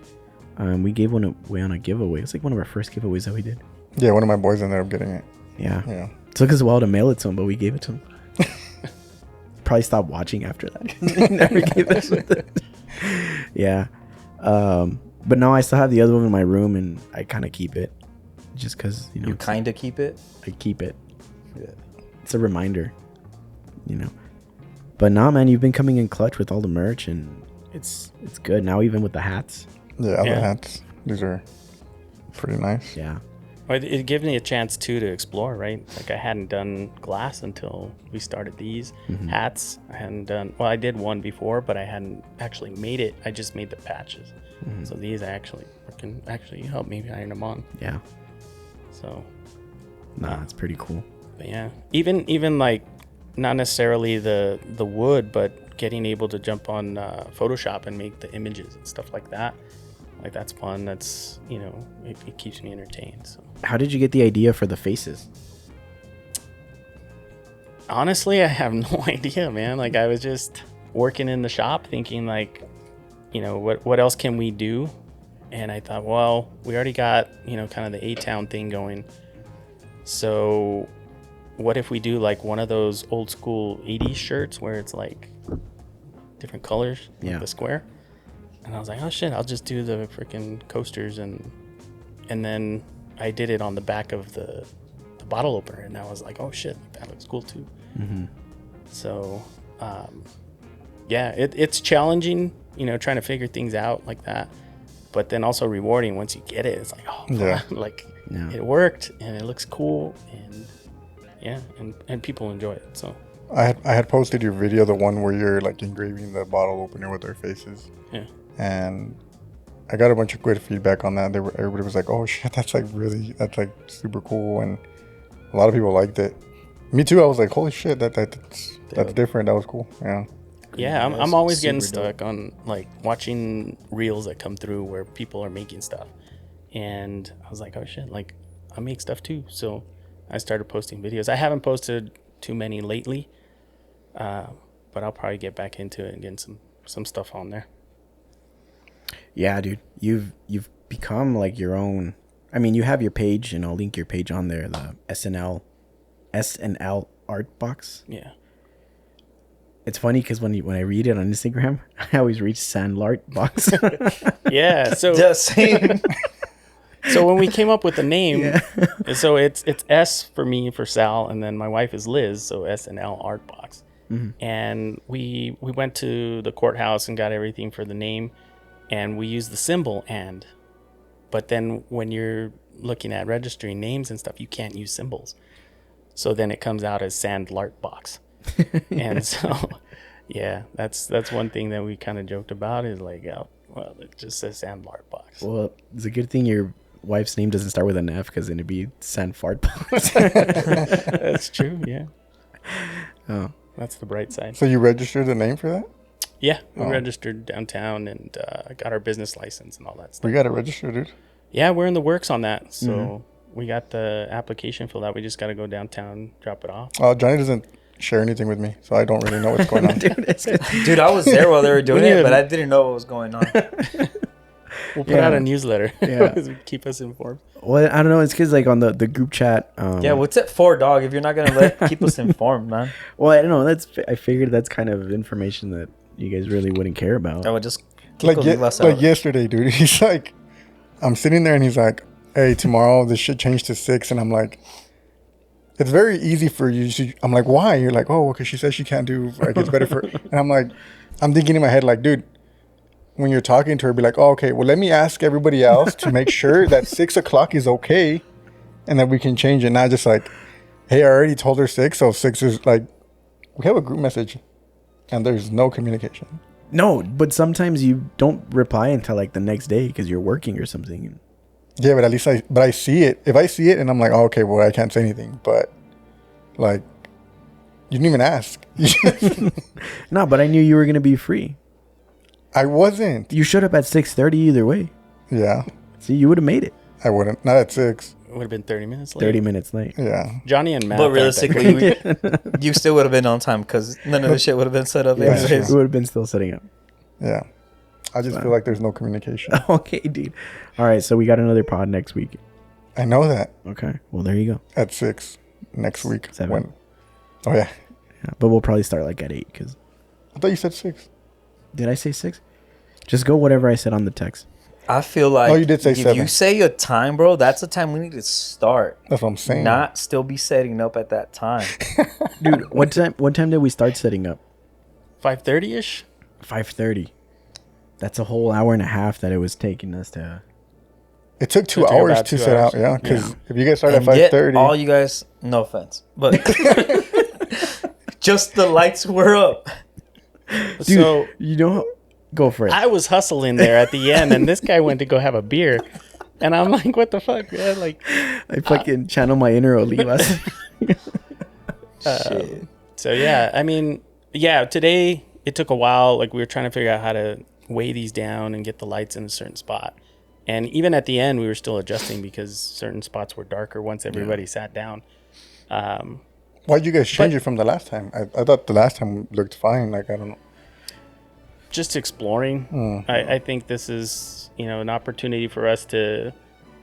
We gave one away on a giveaway. It's like one of our first giveaways that we did. Yeah, one of my boys ended up getting it. Yeah. Yeah. Took us a while to mail it to him, but we gave it to him. Probably stopped watching after that. He never gave us it. Yeah. But no, I still have the other one in my room, and I kind of keep it, just because You kind of keep it. I keep it. Yeah. It's a reminder, But nah, man, you've been coming in clutch with all the merch, and it's good now, even with the hats. Yeah, the hats. These are pretty nice. Yeah. Well, it gave me a chance too to explore, right? Like I hadn't done glass until we started these hats. I hadn't done, well, I did one before, but I hadn't actually made it. I just made the patches. So these can actually help me iron them on. Yeah. So, Nah, it's pretty cool. but yeah, even like not necessarily the wood, but getting able to jump on Photoshop and make the images and stuff like that. Like that's fun. That's, it keeps me entertained. So How did you get the idea for the faces? honestly, I have no idea, man. Like I was just working in the shop thinking like, what else can we do? And I thought, well, we already got, kind of the A-Town thing going. So what if we do like one of those old school 80s shirts where it's like different colors, like the square? And I was like, oh shit, I'll just do the freaking coasters, and then I did it on the back of the bottle opener, and I was like, oh shit, that looks cool too. So yeah, it's challenging, trying to figure things out like that, but then also rewarding once you get it. It's like, oh like it worked and it looks cool, and and people enjoy it. So I had posted your video, the one where you're like engraving the bottle opener with their faces. Yeah. And I got a bunch of good feedback on that. Everybody was like, "Oh shit, that's like super cool," and a lot of people liked it. Me too. I was like, "Holy shit, that's different. That was cool." Yeah. Yeah, I'm always getting stuck on like watching reels that come through where people are making stuff, and I was like, "Oh shit, like I make stuff too." So I started posting videos. I haven't posted too many lately, but I'll probably get back into it and get some stuff on there. Yeah, dude, you've become like your own. I mean, you have your page, and I'll link your page on there. The SNL art box. Yeah. It's funny because when I read it on Instagram, I always read Sandlart box. Yeah. So Yeah, same. so when we came up with the name, so it's S for me, for Sal, and then my wife is Liz, so SNL art box. And we went to the courthouse and got everything for the name. And we use the symbol and, but then when you're looking at registering names and stuff, you can't use symbols. So then it comes out as Sandlart box. And so, yeah, that's one thing that we kind of joked about is like, well, it just says Sandlart box. Well, it's a good thing your wife's name doesn't start with an F, because then it'd be Sandfart box. That's true. Yeah. Oh, That's the bright side. So you registered the name for that? Yeah, we registered downtown and got our business license and all that stuff. We got it registered, dude. Yeah, we're in the works on that. So we got the application filled out. We just got to go downtown, drop it off. Johnny doesn't share anything with me, so I don't really know what's going on. Dude, I was there while they were doing it, but I didn't know what was going on. We'll put out a newsletter. Yeah. Keep us informed. well, I don't know. It's because like on the group chat. Yeah, what's it for, dog? If you're not gonna keep us informed, man. Well, I don't know. I figured that's kind of information that you guys really wouldn't care about. I would just like yesterday, dude. He's like, I'm sitting there and he's like, "Hey, tomorrow this should change to 6," and I'm like, "It's very easy for you." I'm like, "Why?" You're like, "Oh, because she says she can't do. Like, it's better for." And I'm like, I'm thinking in my head, like, dude, when you're talking to her, be like, "Oh, okay. Well, let me ask everybody else to make sure that 6 o'clock is okay, and that we can change it." Not just like, "Hey, I already told her 6, so 6 is like." We have a group message, and there's no communication. No, but sometimes you don't reply until like the next day because you're working or something. Yeah, but at least I see it. If I see it and I'm like, oh, okay, well, I can't say anything. But like, you didn't even ask. No, but I knew you were gonna be free. I wasn't. You showed up at 6:30 either way. Yeah. See, you would have made it. I wouldn't. Not at 6. It would have been 30 minutes late. 30 minutes late. Yeah. Johnny and Matt. But realistically, you still would have been on time because none of the shit would have been set up. Yeah, anyways. We would have been still setting up. Yeah. I just feel like there's no communication. Okay, dude. All right, so we got another pod next week. I know that. Okay. Well, there you go. At 6 next week. 7. Oh, yeah. Yeah, but we'll probably start like at 8 because. I thought you said 6. Did I say 6? Just go whatever I said on the text. I feel like Oh, you did say if 7. you say a time, bro, that's the time we need to start. That's what I'm saying. Not still be setting up at that time. Dude, what time did we start setting up? 5:30 ish. 5:30. That's a whole hour and a half that it was taking us to. It took 2 It took hours about to 2 set hours. out. Yeah, because Yeah. if you guys start And at yet, 5:30, all you guys, no offense, but just the lights were up. Dude, So you know, go for it. I was hustling there at the end, and this guy went to go have a beer, and I'm like, "What the fuck, man?" Like, I fucking channel my inner Olivas. Shit. so yeah. I mean, yeah. Today it took a while. Like we were trying to figure out how to weigh these down and get the lights in a certain spot. And even at the end, we were still adjusting because certain spots were darker once everybody sat down. why'd you guys change it from the last time? I thought the last time looked fine. Like, I don't know. Just exploring. I think this is, an opportunity for us to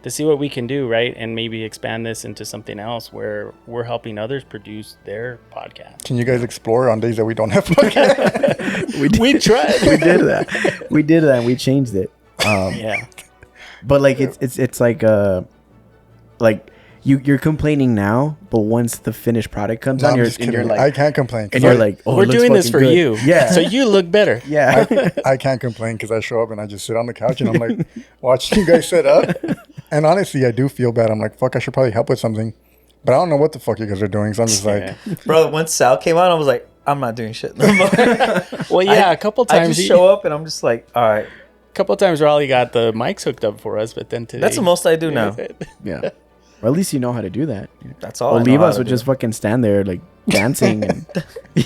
see what we can do, right? And maybe expand this into something else where we're helping others produce their podcast. Can you guys explore on days that we don't have podcasts? We tried. We did that. We did that. And we changed it. Yeah. But like it's like you're complaining now, but once the finished product comes No, out, I'm you're, just and kidding. you're like, I can't complain. 'cause and you're like, oh, it We're looks doing this fucking for good. you. Yeah. So you look better. Yeah. I can't complain because I show up and I just sit on the couch and I'm like watching you guys set up. And honestly, I do feel bad. I'm like, fuck, I should probably help with something. But I don't know what the fuck you guys are doing. So I'm just like, Yeah. Bro, once Sal came on, I was like, I'm not doing shit no more. Well, yeah, a couple I times just show up and I'm just like, all right. couple times Raleigh got the mics hooked up for us, but then today That's the most I do now. Yeah. Or at least you know how to do that. That's all I know how Olivas to would do. just fucking stand there like dancing. And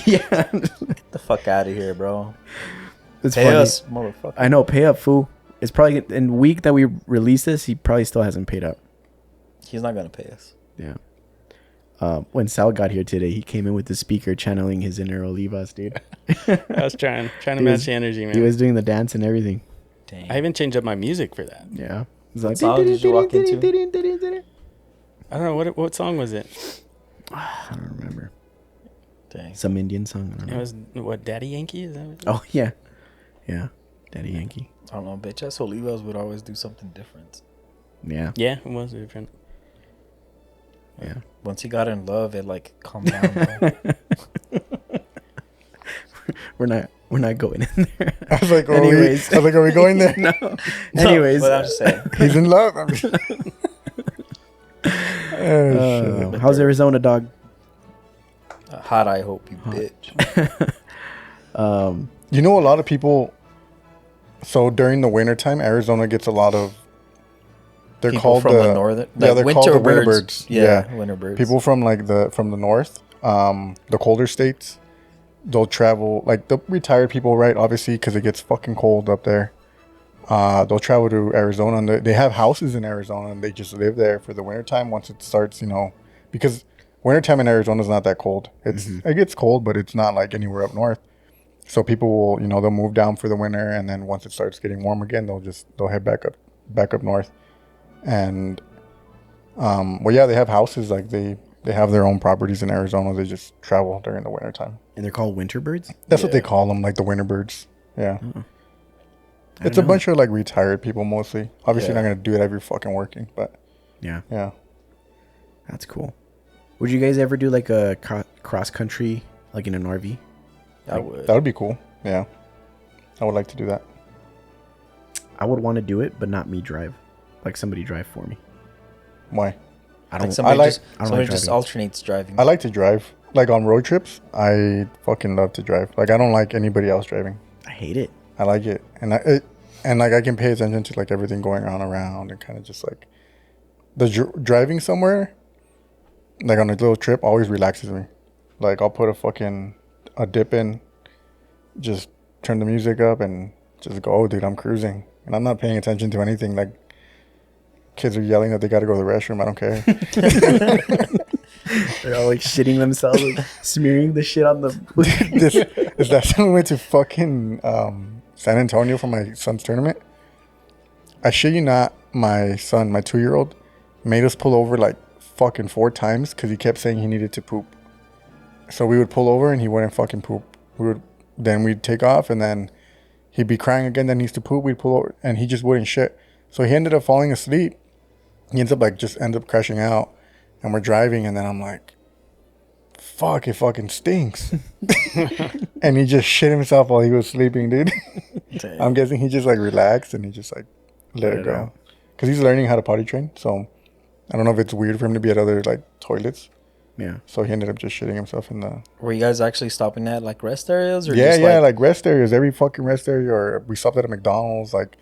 yeah. Get the fuck out of here, bro. It's Pay funny. us, motherfucker. I know, pay up, fool. It's probably in the week that we release this, he probably still hasn't paid up. He's not gonna pay us. Yeah. When Sal got here today, he came in with the speaker channeling his inner Olivas, dude. I was trying to He match was- the energy, man. He was doing the dance and everything. Dang. I even changed up my music for that. Yeah. He's like, song did you walk into? I don't know what song was it. I don't remember. Dang. Some Indian song. I don't It know. was what, Daddy Yankee? Is that what Oh, yeah. Yeah. Daddy Yankee. I don't know, bitch. Us Olivas would always do something different. Yeah. Yeah, it was different. Yeah. Once he got in love, it like calmed down. Bro. We're not going in there. I was like, Anyways. are we going there? No. Anyways. But I'm just saying. He's in love. I mean, oh, shit. How's Arizona, dog? Hot, I hope, you bitch. You know, a lot of people. So during the wintertime, Arizona gets a lot of. They're People called from the the northern, yeah, like they're winter called the winter birds. birds. Yeah, winter birds. People from from the north, the colder states, they'll travel, like the retired people, right? Obviously, because it gets fucking cold up there. They'll travel to Arizona, and they have houses in Arizona, and they just live there for the wintertime once it starts, because wintertime in Arizona is not that cold. It gets cold, but it's not like anywhere up north. So people will, they'll move down for the winter, and then once it starts getting warm again, they'll head back up north. And well, yeah, they have houses, like they have their own properties in Arizona. They just travel during the wintertime. And they're called winter birds? That's what they call them, like the winter birds. Yeah. I It's a don't know. bunch of like retired people mostly. Obviously, Yeah. not going to do it every fucking working, but Yeah. yeah. That's cool. Would you guys ever do like a cross country, like in an RV? I would. That would be cool. Yeah. I would like to do that. I would want to do it, but not me drive. Like somebody drive for me. Why? I don't. Like somebody like- just, I don't somebody like just driving. alternates driving. I like to drive. Like on road trips, I fucking love to drive. Like I don't like anybody else driving. I hate it. I like it, and I can pay attention to like everything going on around, and kind of just like the driving somewhere, like on a little trip, always relaxes me. Like I'll put a dip in, just turn the music up, and just go, oh, dude, I'm cruising, and I'm not paying attention to anything. Like kids are yelling that they got to go to the restroom. I don't care. They're all like shitting themselves, like smearing the shit on the. This last time we went to fucking San Antonio for my son's tournament, I shit you not, my son, my 2-year-old, made us pull over like fucking 4 times because he kept saying he needed to poop. So we would pull over and he wouldn't fucking poop. Then we'd take off, and then He'd be crying again, then he used to poop, we'd pull over, and he just wouldn't shit. So he ended up falling asleep. He ends up crashing out, and we're driving, and then I'm like, fuck, it fucking stinks. And he just shit himself while he was sleeping, dude. I'm guessing he just like relaxed and he just like let it go. Because he's learning how to potty train. So I don't know if it's weird for him to be at other like toilets. Yeah. So he ended up just shitting himself in the... Were you guys actually stopping at like rest areas? Or Yeah, just, like rest areas. Every fucking rest area. Or we stopped at a McDonald's. Like,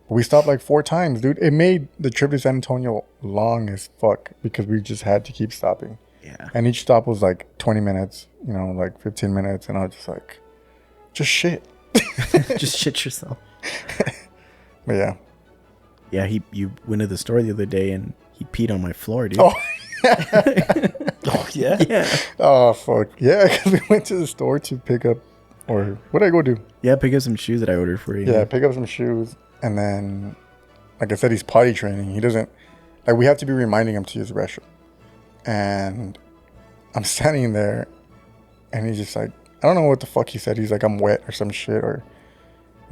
we stopped like 4 times, dude. It made the trip to San Antonio long as fuck because we just had to keep stopping. Yeah. And each stop was like 20 minutes, you know, like 15 minutes. And I was just like, just shit. Just shit yourself. But yeah. Yeah, you went to the store the other day and he peed on my floor, dude. Oh, oh yeah. Yeah. oh fuck. Yeah, because we went to the store to pick up, or what did I go do? Yeah, pick up some shoes that I ordered for you. Yeah, pick up some shoes. And then, like I said, he's potty training. He doesn't, like, we have to be reminding him to use the restroom. And I'm standing there and he's just like, I don't know what the fuck he said. He's like, I'm wet or some shit. And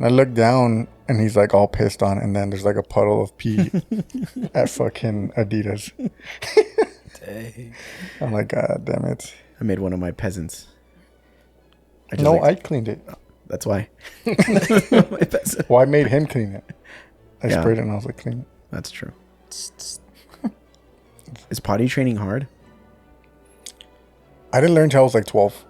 I look down and he's like all pissed on. And then there's like a puddle of pee at fucking Adidas. Dang. I'm like, God damn it. I made one of my peasants. I cleaned it. That's why. My peasant. Well, I made him clean it. I Yeah. sprayed it and I was like, clean it. That's true. Is potty training hard? I didn't learn till I was like 12.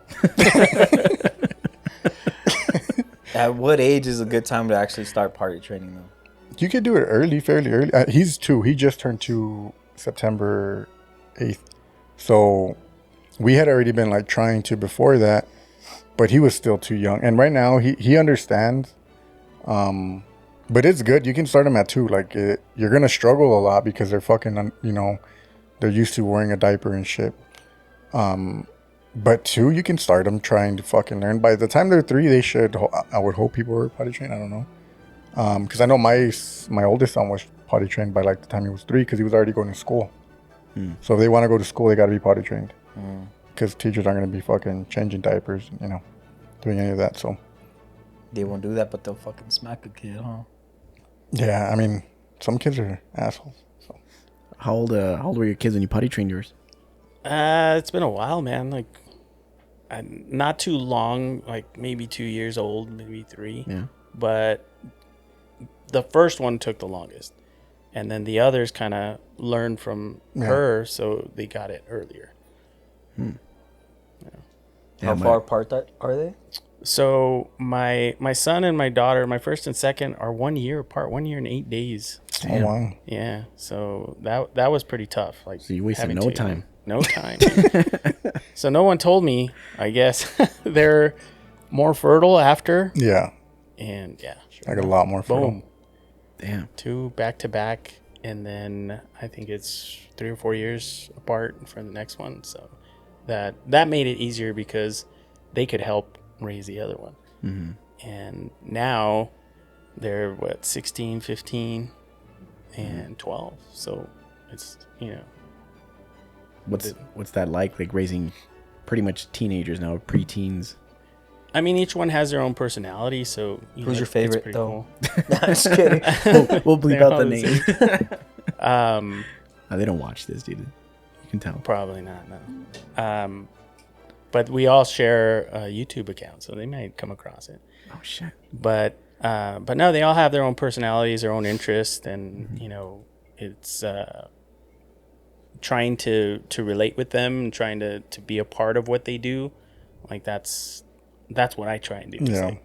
At what age is a good time to actually start party training though? You could do it fairly early. He's 2. He just turned 2 September 8th. So we had already been like trying to before that, but he was still too young. And right now he understands. But it's good. You can start him at 2. Like you're going to struggle a lot because they're fucking, they're used to wearing a diaper and shit. But 2, you can start them trying to fucking learn. By the time they're 3, they should. I would hope people were potty trained. I don't know. Because I know my oldest son was potty trained by like the time he was 3 because he was already going to school. So if they want to go to school, they got to be potty trained. Because teachers aren't going to be fucking changing diapers, doing any of that. So They won't do that, but they'll fucking smack a kid, huh? yeah, I mean, some kids are assholes. So How old were your kids when you potty trained yours? It's been a while, man. Like, not too long. Like maybe 2 years old, maybe 3. Yeah. But the first one took the longest, and then the others kind of learned from her, so they got it earlier. How far apart are they? So my son and my daughter, my first and second, are 1 year apart. 1 year and 8 days. oh wow. Yeah. So that was pretty tough. Like, So you wasted having no to- time. No time. So no one told me. I guess they're more fertile after. Yeah, And yeah, like a lot more fertile. boom, Damn. 2 back to back, and then I think it's 3 or 4 years apart for the next one. So that made it easier because they could help raise the other one. And now they're 16, 15, and 12. So it's What's that like raising pretty much teenagers now, preteens? I mean, each one has their own personality. So Who's your it's favorite, pretty though? cool. Nah, just kidding. We'll bleep They're out all the the name. They don't watch this, dude. You can tell. Probably not, no. But we all share a YouTube account, so they might come across it. Oh shit. But no, they all have their own personalities, their own interests, and it's trying to relate with them and trying to be a part of what they do. Like that's what I try and do. Yeah. Like,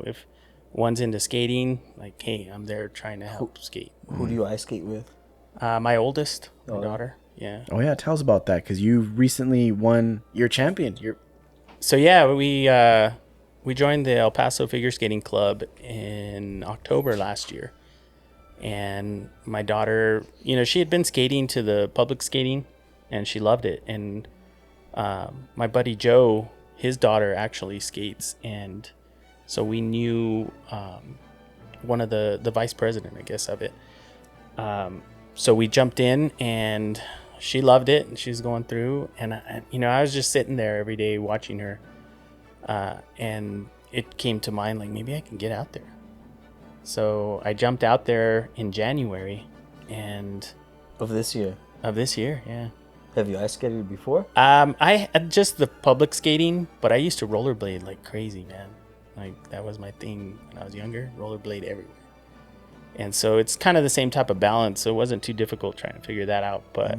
if one's into skating, like, hey, I'm there trying to help skate. Who do you ice skate with? My oldest, my daughter. Yeah. Oh yeah, tell us about that because you recently won your champion. So yeah, we joined the El Paso Figure Skating Club in October last year, and my daughter, she had been skating to the public skating, and she loved it. And my buddy Joe, his daughter actually skates, and so we knew one of the vice president, I guess, of it. So we jumped in, and she loved it, and she's going through, and I was just sitting there every day watching her, and it came to mind, like, maybe I can get out there, So I jumped out there in January and Of this year. of this year. Yeah. Have you ice skated before? I had just the public skating, but I used to rollerblade like crazy, man. Like that was my thing when I was younger. Rollerblade everywhere. And so it's kind of the same type of balance. So it wasn't too difficult trying to figure that out. But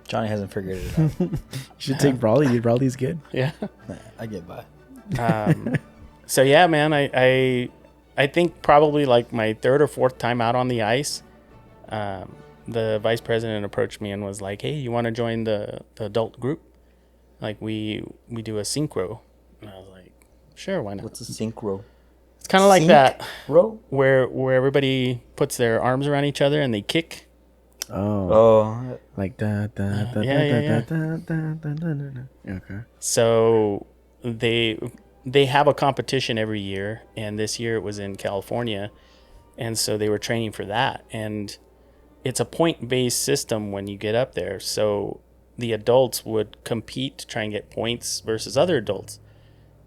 Johnny hasn't figured it out. You should take Brawley, dude. Brawley's good. yeah. Nah, I get by. So yeah, man, I think probably like my third or fourth time out on the ice, the vice president approached me and was like, "Hey, you want to join the adult group? Like we do a synchro." And I was like, "Sure, why not?" What's a synchro? It's kind of like that Row? where everybody puts their arms around each other and they kick. Oh, Oh, like da da da Yeah, da da da da da da da. Okay. So they have a competition every year, and this year it was in California, and so they were training for that. And it's a point-based system when you get up there. So the adults would compete to try and get points versus other adults.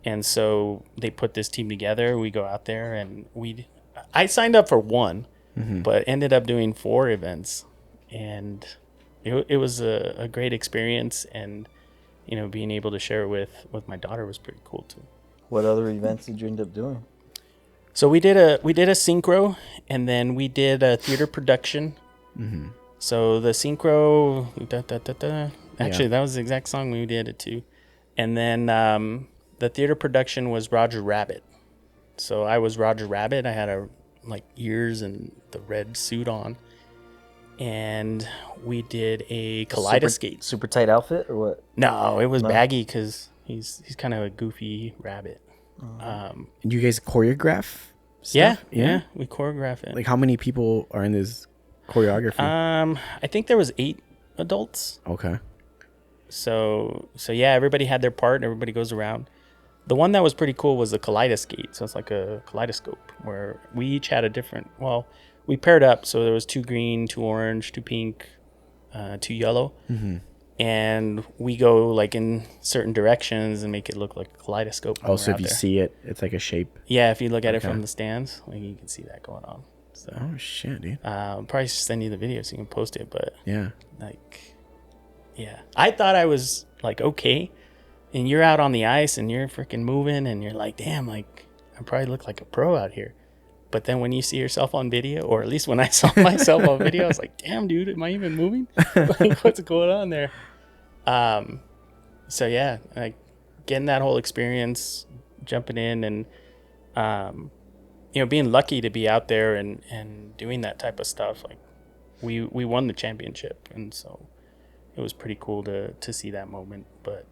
And so they put this team together. We go out there, and I signed up for one, but ended up doing 4 events, and it was a great experience. And being able to share it with my daughter was pretty cool too. what other events did you end up doing? So we did a synchro, and then we did a theater production. So the synchro, actually that was the exact song we did it to, and then the theater production was Roger Rabbit. So I was Roger Rabbit. I had ears and the red suit on, and we did a kaleidoscape. Super tight outfit or what? No, it was baggy because he's kind of a goofy rabbit. And you guys choreograph Yeah, stuff? yeah, we choreograph it. Like how many people are in this choreography? I think there was 8 adults. Okay. So yeah, everybody had their part and everybody goes around. The one that was pretty cool was the kaleidoscape. So it's like a kaleidoscope where we each had a different, we paired up. So there was 2 green, 2 orange, 2 pink, 2 yellow. And we go like in certain directions and make it look like a kaleidoscope. when Oh, we're so if out you there. see it, it's like a shape. Yeah, if you look at it Okay. from the stands, like you can see that going on. So Oh shit, dude. I'll probably send you the video so you can post it. But Yeah. like, yeah, I thought I was like okay, and you're out on the ice and you're freaking moving and you're like, damn, like I probably look like a pro out here. But then when you see yourself on video, or at least when I saw myself on video, I was like, damn, dude, am I even moving? Like, what's going on there? So yeah, like getting that whole experience, jumping in, and being lucky to be out there and doing that type of stuff. Like we won the championship, and so it was pretty cool to see that moment. But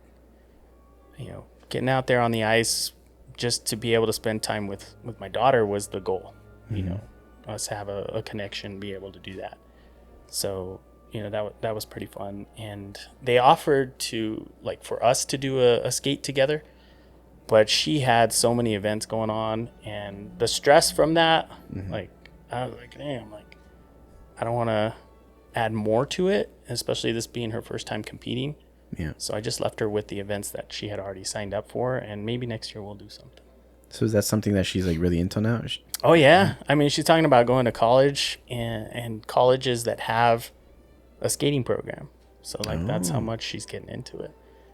getting out there on the ice just to be able to spend time with my daughter was the goal. Us have a connection, be able to do that. So that was pretty fun. And they offered to for us to do a skate together, but she had so many events going on, and the stress from that, I was like, damn, I don't want to add more to it, especially this being her first time competing. Yeah. So I just left her with the events that she had already signed up for, and maybe next year we'll do something. So is that something that she's like really into now? Oh yeah, I mean, she's talking about going to college and colleges that have a skating program. So that's how much she's getting into it,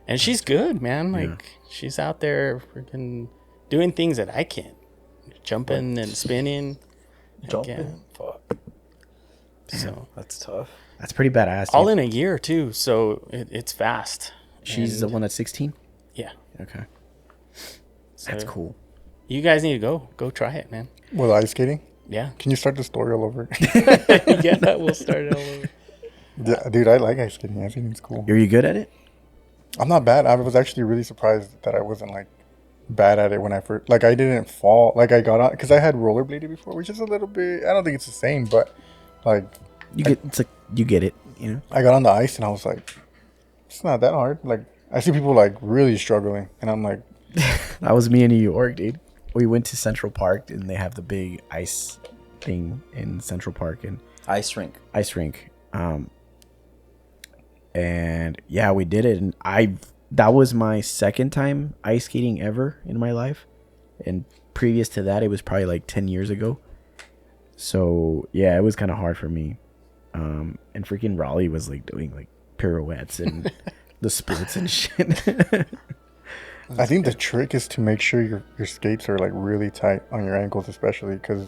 and she's good, man. She's out there freaking doing things that I can't, jumping and spinning. Jumping? Fuck. So That's tough. That's pretty badass. all dude. in a year too. So it's fast. She's the one that's 16. Yeah. Okay. So That's cool. You guys need to go try it, man. With ice skating? Yeah. Can you start the story all over? Yeah, we'll start it all over. Yeah, dude, I like ice skating. Ice skating's cool. Are you good at it? I'm not bad. I was actually really surprised that I wasn't bad at it when I first. I didn't fall. I got on because I had rollerbladed before, which is a little bit. I don't think it's the same, but You get it. I got on the ice and I was like, it's not that hard. I see people really struggling, and I'm like, That was me in New York, dude. We went to Central Park and they have the big ice thing in Central Park and Ice rink. ice rink. And yeah, we did it, and that was my second time ice skating ever in my life. And previous to that, it was probably 10 years ago. So yeah, it was kind of hard for me. And freaking Raleigh was like doing like pirouettes and the splits and shit. I think the trick is to make sure your skates are like really tight on your ankles, especially because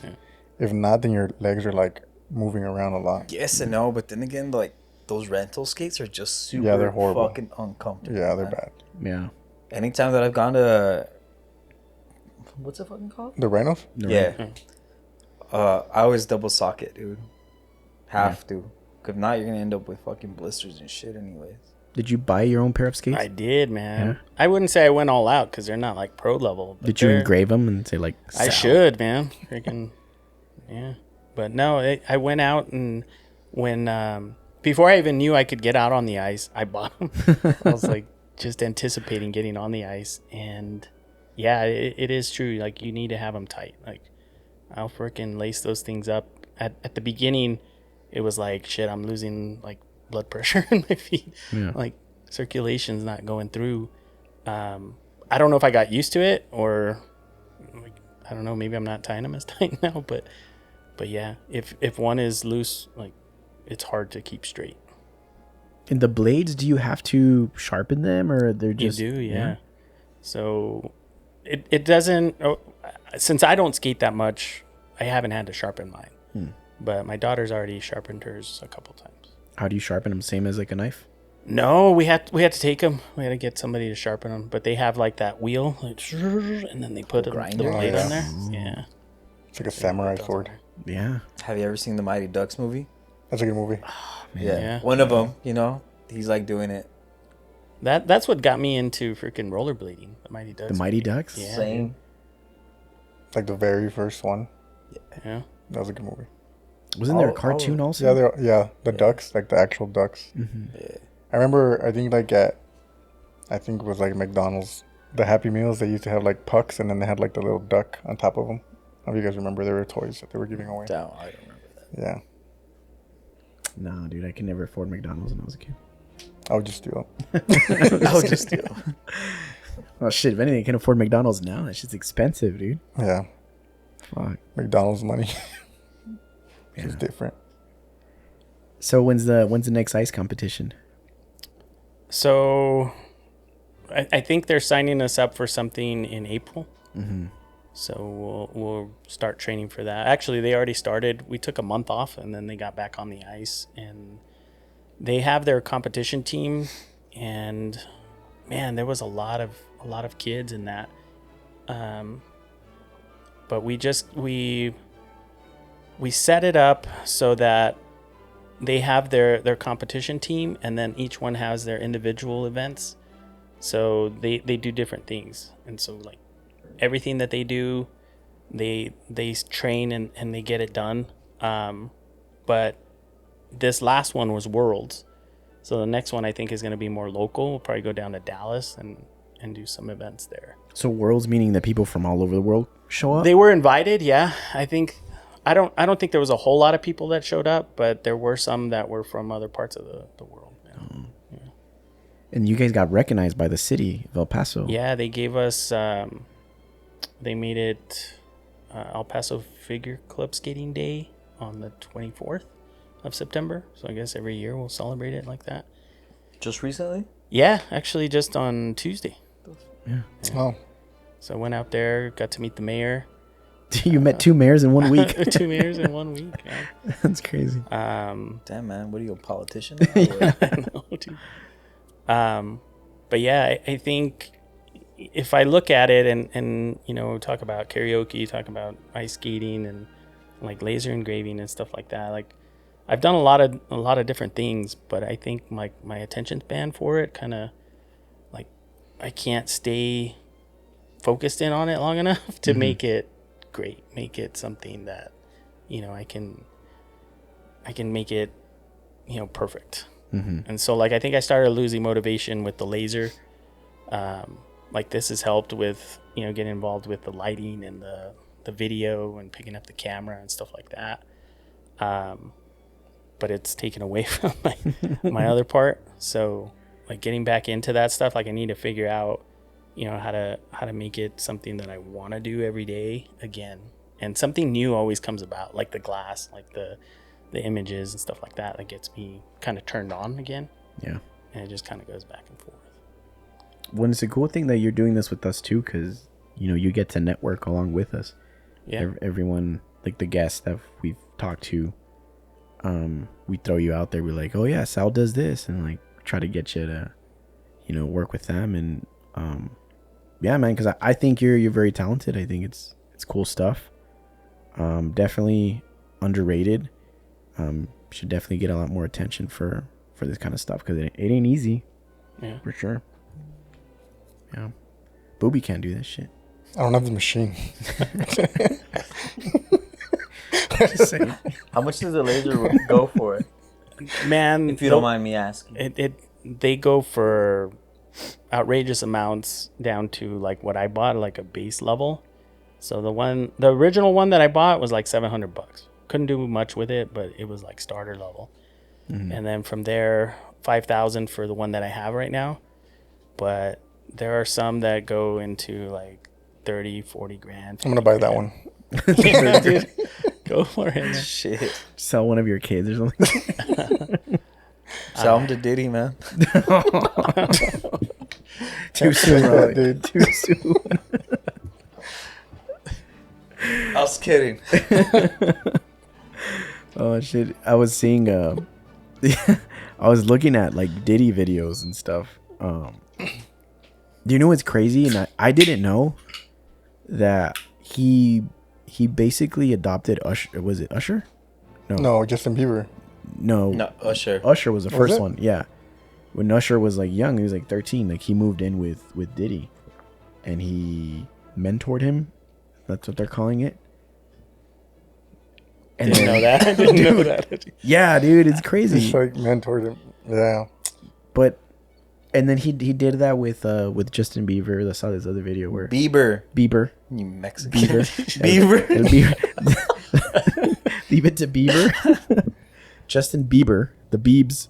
if not, then your legs are like moving around a lot. Yes and no, but then again, like those rental skates are just super Yeah, they're horrible. fucking uncomfortable. Yeah, they're man. bad. Yeah. Anytime that I've gone to, what's it fucking called? The rhinos? Yeah. I always double sock it, dude. Have to. If not, you're gonna end up with fucking blisters and shit anyways. Did you buy your own pair of skates? I did, man. Yeah. I wouldn't say I went all out because they're not like pro level. But Did you engrave them and say like? I Sal? should, man. Freaking, yeah. But no, I went out and when before I even knew I could get out on the ice, I bought them. I was like just anticipating getting on the ice, and yeah, it is true. Like you need to have them tight. Like I'll freaking lace those things up. At the beginning, it was like shit. I'm losing like blood pressure in my feet. Yeah. Like circulation's not going through. I don't know if I got used to it or like, I don't know. Maybe I'm not tying them as tight now, but yeah, if one is loose, like it's hard to keep straight. And the blades, do you have to sharpen them or they're just? You do, yeah. So it doesn't. Since I don't skate that much, I haven't had to sharpen mine. But my daughter's already sharpened hers a couple times. How do you sharpen them? Same as like a knife? No, we had to take them. We had to get somebody to sharpen them. But they have like that wheel, like, and then they put the grinder? blade Oh, on yeah. there. Yeah. It's like a samurai sword. Yeah. Have you ever seen the Mighty Ducks movie? That's a good movie. Yeah. One of them, you know, he's like doing it. That's what got me into freaking rollerblading. The Mighty Ducks. The Mighty movie. Ducks? Yeah. Same. It's like the very first one. Yeah. That was a good movie. Wasn't there a Oh, cartoon oh. also? The ducks, like the actual ducks. Yeah. I remember, I think it was like McDonald's, the Happy Meals, they used to have like pucks and then they had like the little duck on top of them. I don't know if you guys remember, there were toys that they were giving away. Down. I don't remember that. Yeah. No, dude, I could never afford McDonald's when I was a kid. I would just do it. I was just Oh shit! If anything, I can afford McDonald's now. That shit's expensive, dude. Yeah. Fuck. McDonald's money. It's different. So when's the next ice competition? So I think they're signing us up for something in April. Mm-hmm. So we'll start training for that. Actually, they already started. We took a month off and then they got back on the ice, and they have their competition team, and man, there was a lot of kids in that. But we set it up so that they have their competition team, and then each one has their individual events. So they do different things, and so like everything that they do, they train and they get it done. But this last one was Worlds, so the next one I think is going to be more local. We'll probably go down to Dallas and do some events there. So worlds meaning that people from all over the world show up? They were invited, yeah. I don't think there was a whole lot of people that showed up, but there were some that were from other parts of the world. Yeah. Yeah. And you guys got recognized by the city of El Paso. Yeah, they gave us. They made it El Paso Figure Club Skating Day on the 24th of September. So I guess every year we'll celebrate it like that. Just recently? Yeah, actually just on Tuesday. Yeah. Oh, So I went out there, got to meet the mayor. You met two mayors in 1 week. 2 mayors in 1 week. Yeah. That's crazy. Damn, man. What are you, a politician? I know, dude. But yeah, I think if I look at it and you know, talk about karaoke, talk about ice skating and like laser engraving and stuff like that, like I've done a lot of different things, but I think my attention span for it kind of like I can't stay focused in on it long enough to make it great, make it something that, you know, I can make it, you know, perfect. And so like I think I started losing motivation with the laser. Like this has helped with, you know, getting involved with the lighting and the video and picking up the camera and stuff like that. But it's taken away from my other part. So like getting back into that stuff, like I need to figure out, you know, how to make it something that I want to do every day again. and something new always comes about, like the glass, like the images and stuff like that gets me kind of turned on again. Yeah. And it just kind of goes back and forth. Well, it's a cool thing that you're doing this with us too, because you get to network along with us. Yeah. Everyone, like the guests that we've talked to, we throw you out there. We're like, oh yeah, Sal does this, and like try to get you to, work with them. And yeah, man, because I think you're very talented. I think it's cool stuff. Definitely underrated. Should definitely get a lot more attention for this kind of stuff, because it ain't easy. Yeah. For sure. Yeah. Booby can't do this shit. I don't have the machine. Just saying. How much does the laser go for? Man, If you don't mind me asking. They go for outrageous amounts down to like what I bought, like a base level. So the original one that I bought was like $700. Couldn't do much with it, but it was like starter level. Mm-hmm. And then from there, $5,000 for the one that I have right now. But there are some that go into like 30, 40 grand. I'm gonna buy that one. Dude, go for it, man. Shit. Sell one of your kids or something. Sell them to Diddy, man. Too soon, Rolly. dude. Too soon. I was kidding. Oh shit! I was seeing I was looking at like Diddy videos and stuff. Do you know what's crazy? And I didn't know that he basically adopted Usher. Was it Usher? No, Justin Bieber. No, Usher. Usher was the Was first it? one. Yeah, when Usher was like young, he was like 13. Like he moved in with Diddy, and he mentored him. That's what they're calling it. And Didn't know that. I didn't know that. Yeah, dude, it's crazy. Just like mentored him. Yeah. But and then he did that with Justin Bieber. I saw this other video where Bieber. you Mexican. Bieber. Leave it to Bieber. Justin Bieber, the Biebs.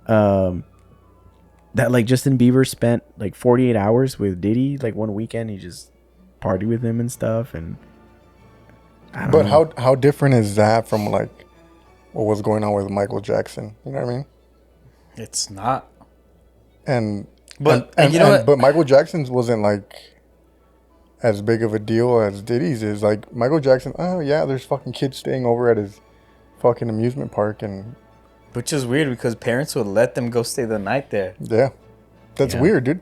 That like Justin Bieber spent like 48 hours with Diddy like one weekend. He just partied with him and stuff. And I don't But know. how different is that from like what was going on with Michael Jackson? You know what I mean? It's not. But you know what? But Michael Jackson's wasn't like as big of a deal as Diddy's is. Like Michael Jackson, oh yeah, there's fucking kids staying over at his fucking amusement park, and Which is weird because parents would let them go stay the night there. yeah, that's Yeah. weird, dude.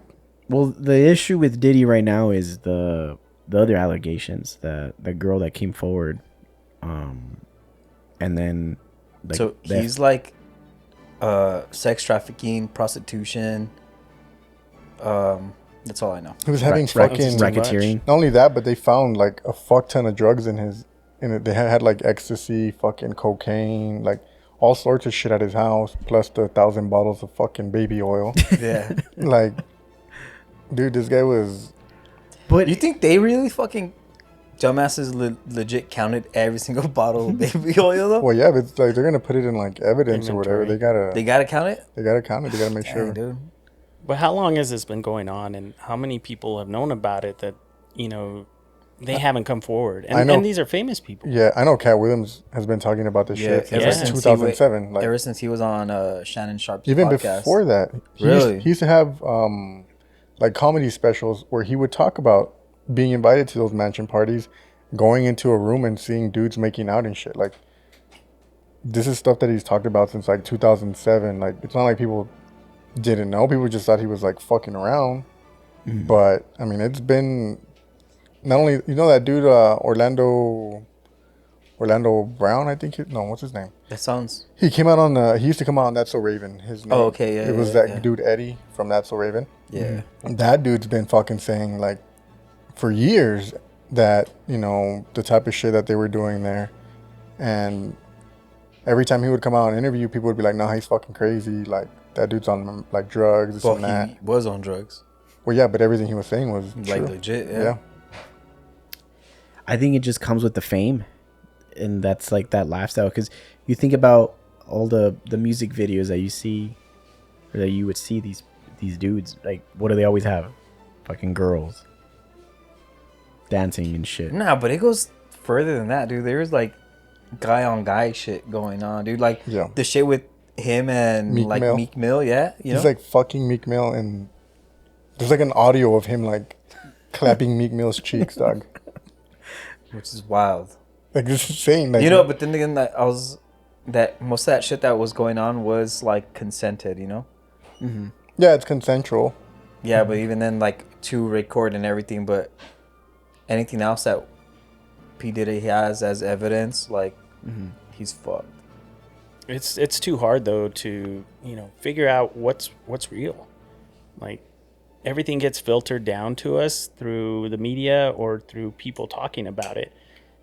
Well, the issue with Diddy right now is the other allegations, that the girl that came forward, and then like So he's like sex trafficking, prostitution. That's all I know. He was having fucking racketeering. Not only that, but they found like a fuck ton of drugs in it. They had like ecstasy, fucking cocaine, like all sorts of shit at his house, plus the 1,000 bottles of fucking baby oil. Yeah. Like, dude, this guy was. But You think they really fucking dumbasses legit counted every single bottle of baby oil though? Well, yeah, but it's like they're gonna put it in like evidence or whatever. Inventory. They gotta count it? They gotta count it. They gotta make Dang, sure. dude. But how long has this been going on, and how many people have known about it that, they haven't come forward? And, I know. and these are famous people. Yeah, I know. Cat Williams has been talking about this shit ever since since 2007. Like Ever since he was on Shannon Sharp's even podcast. before that, Really? he used to have like comedy specials where he would talk about being invited to those mansion parties, going into a room and seeing dudes making out and shit. Like, this is stuff that he's talked about since like 2007. Like, it's not like people didn't know. People just thought he was like fucking around. But I mean, it's been not only that dude Orlando Brown, I think. What's his name? That sounds. He came out on he used to come out on That's So Raven. His name. Oh, okay, yeah, It was yeah, that yeah. dude Eddie from That's So Raven. Yeah. That dude's been fucking saying like for years that, the type of shit that they were doing there. And every time he would come out and interview, people would be like, nah, he's fucking crazy. Like, that dude's on like drugs, this Well, and that. he was on drugs. Well, yeah, but everything he was saying was Like true. legit, Yeah. I think it just comes with the fame, and that's like that lifestyle. Because you think about all the music videos that you see, or that you would see these dudes, like, what do they always have? Fucking girls dancing and shit. Nah, but it goes further than that, dude. There was like guy on guy shit going on, dude. Like Yeah. the shit with him and Meek like Mill. Meek Mill, yeah. You He's know? like fucking Meek Mill, and there's like an audio of him like clapping Meek Mill's cheeks, dog. Which is wild. Like this is insane. Like, You know, but then again, that most of that shit that was going on was like consented, you know? yeah, it's consensual. Yeah, but even then, like to record and everything, but anything else that P Diddy has as evidence, like he's fucked. It's too hard though to figure out what's real. Like everything gets filtered down to us through the media or through people talking about it,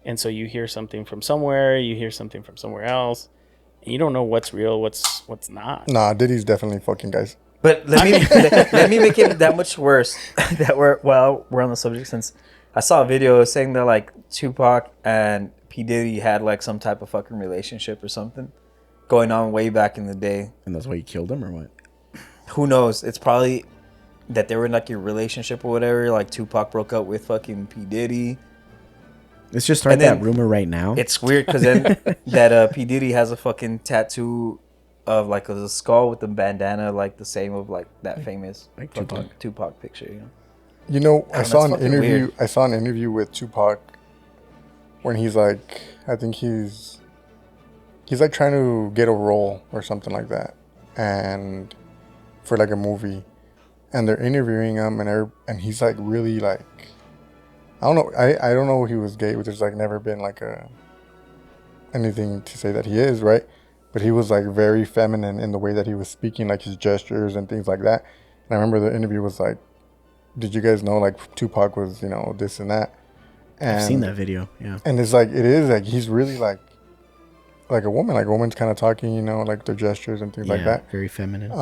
and so you hear something from somewhere, you hear something from somewhere else, and you don't know what's real, what's not. Nah, Diddy's definitely fucking guys. But let me let me make it that much worse. That we're on the subject, since I saw a video saying that like Tupac and P Diddy had like some type of fucking relationship or something going on way back in the day. And that's why you killed him, or what? Who knows? It's probably that they were in like a relationship or whatever. Like Tupac broke up with fucking P Diddy. Let's just start And then that rumor right now. It's weird because then that P Diddy has a fucking tattoo of like a skull with a bandana, like the same of like that famous Like fucking Tupac picture. You know. You know, I Damn, saw that's an fucking interview. weird. I saw an interview with Tupac when he's like, I think he's like trying to get a role or something like that, and for like a movie, and they're interviewing him, and he's like really like, I don't know, I don't know if he was gay, but there's like never been like anything to say that he is, right? But he was like very feminine in the way that he was speaking, like his gestures and things like that. And I remember the interview was like, did you guys know like Tupac was, this and that? And, I've seen that video. Yeah. And it's like, it is like, he's really like a woman, like a woman's kind of talking, like their gestures and things like that. Very feminine.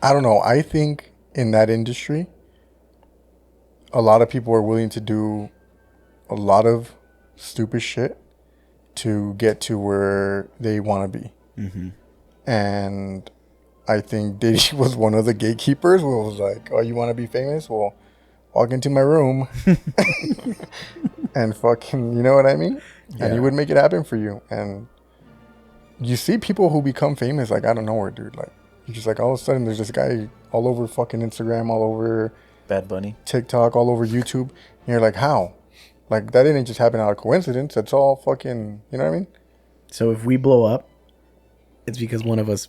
I don't know. I think in that industry, a lot of people are willing to do a lot of stupid shit to get to where they want to be. Mm-hmm. And I think Diddy was one of the gatekeepers who was like, oh, you want to be famous? Well, walk into my room and fucking, you know what I mean? Yeah. And he would make it happen for you. And you see people who become famous like out of nowhere, dude. Like, you're just like, all of a sudden there's this guy all over fucking Instagram, all over Bad Bunny. TikTok, all over YouTube. And you're like, how? Like, that didn't just happen out of coincidence. That's all fucking, you know what I mean? So if we blow up, it's because one of us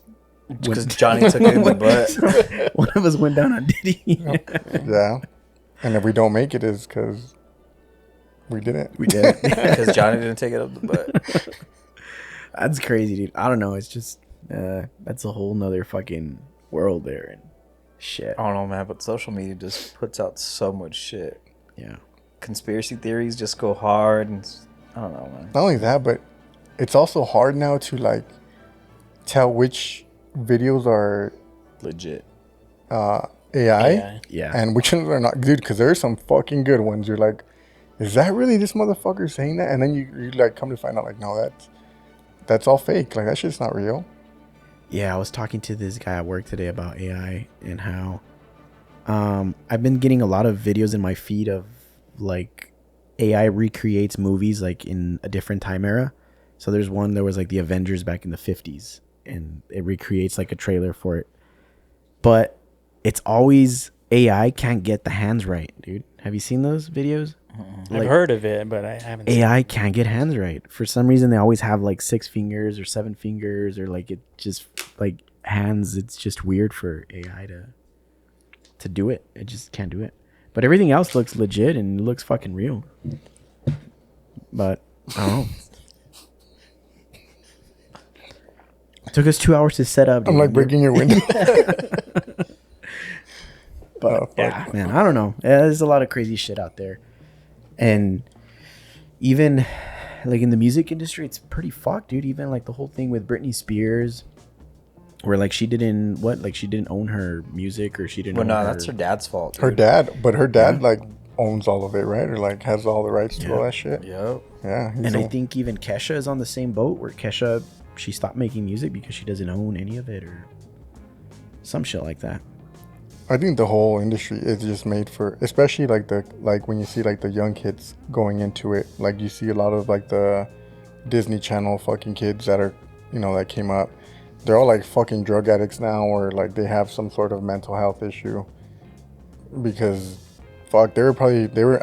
Because Johnny took it in the butt. one of us went down on Diddy. Yeah. And if we don't make it, is because we didn't. We did. Because Johnny didn't take it up the butt. That's crazy, dude. I don't know. It's just that's a whole nother fucking world there and shit. I don't know, man, but social media just puts out so much shit. Yeah. Conspiracy theories just go hard, and I don't know, man. Not only that, but it's also hard now to like tell which videos are Legit. AI Yeah. and which ones are not, dude. Because there are some fucking good ones. You're like, is that really this motherfucker saying that? And then you like come to find out like, no, that's all fake. Like, that shit's not real. Yeah, I was talking to this guy at work today about AI and how I've been getting a lot of videos in my feed of like AI recreates movies like in a different time era. So there was like the Avengers back in the 50s and it recreates like a trailer for it. But it's always AI can't get the hands right, dude. Have you seen those videos? I've heard of it, but I haven't seen AI can't get hands right. For some reason, they always have like 6 fingers or 7 fingers or like it just like hands. It's just weird for AI to do it. It just can't do it. But everything else looks legit and it looks fucking real. But I don't know. It took us 2 hours to set up. I'm dude. like breaking your window. But yeah, man, I don't know. Yeah, there's a lot of crazy shit out there. And even like in the music industry, it's pretty fucked, dude. Even like the whole thing with Britney Spears, where like she didn't own her music or she didn't. Well, no, own that's her dad's fault. Her dude. dad like owns all of it, right? Or like has all the rights to all that shit. Yep. Yeah. And I think even Kesha is on the same boat where Kesha, she stopped making music because she doesn't own any of it or some shit like that. I think the whole industry is just made for, especially like when you see like the young kids going into it. Like you see a lot of like the Disney Channel fucking kids that are, that came up. They're all like fucking drug addicts now, or like they have some sort of mental health issue. Because, fuck, I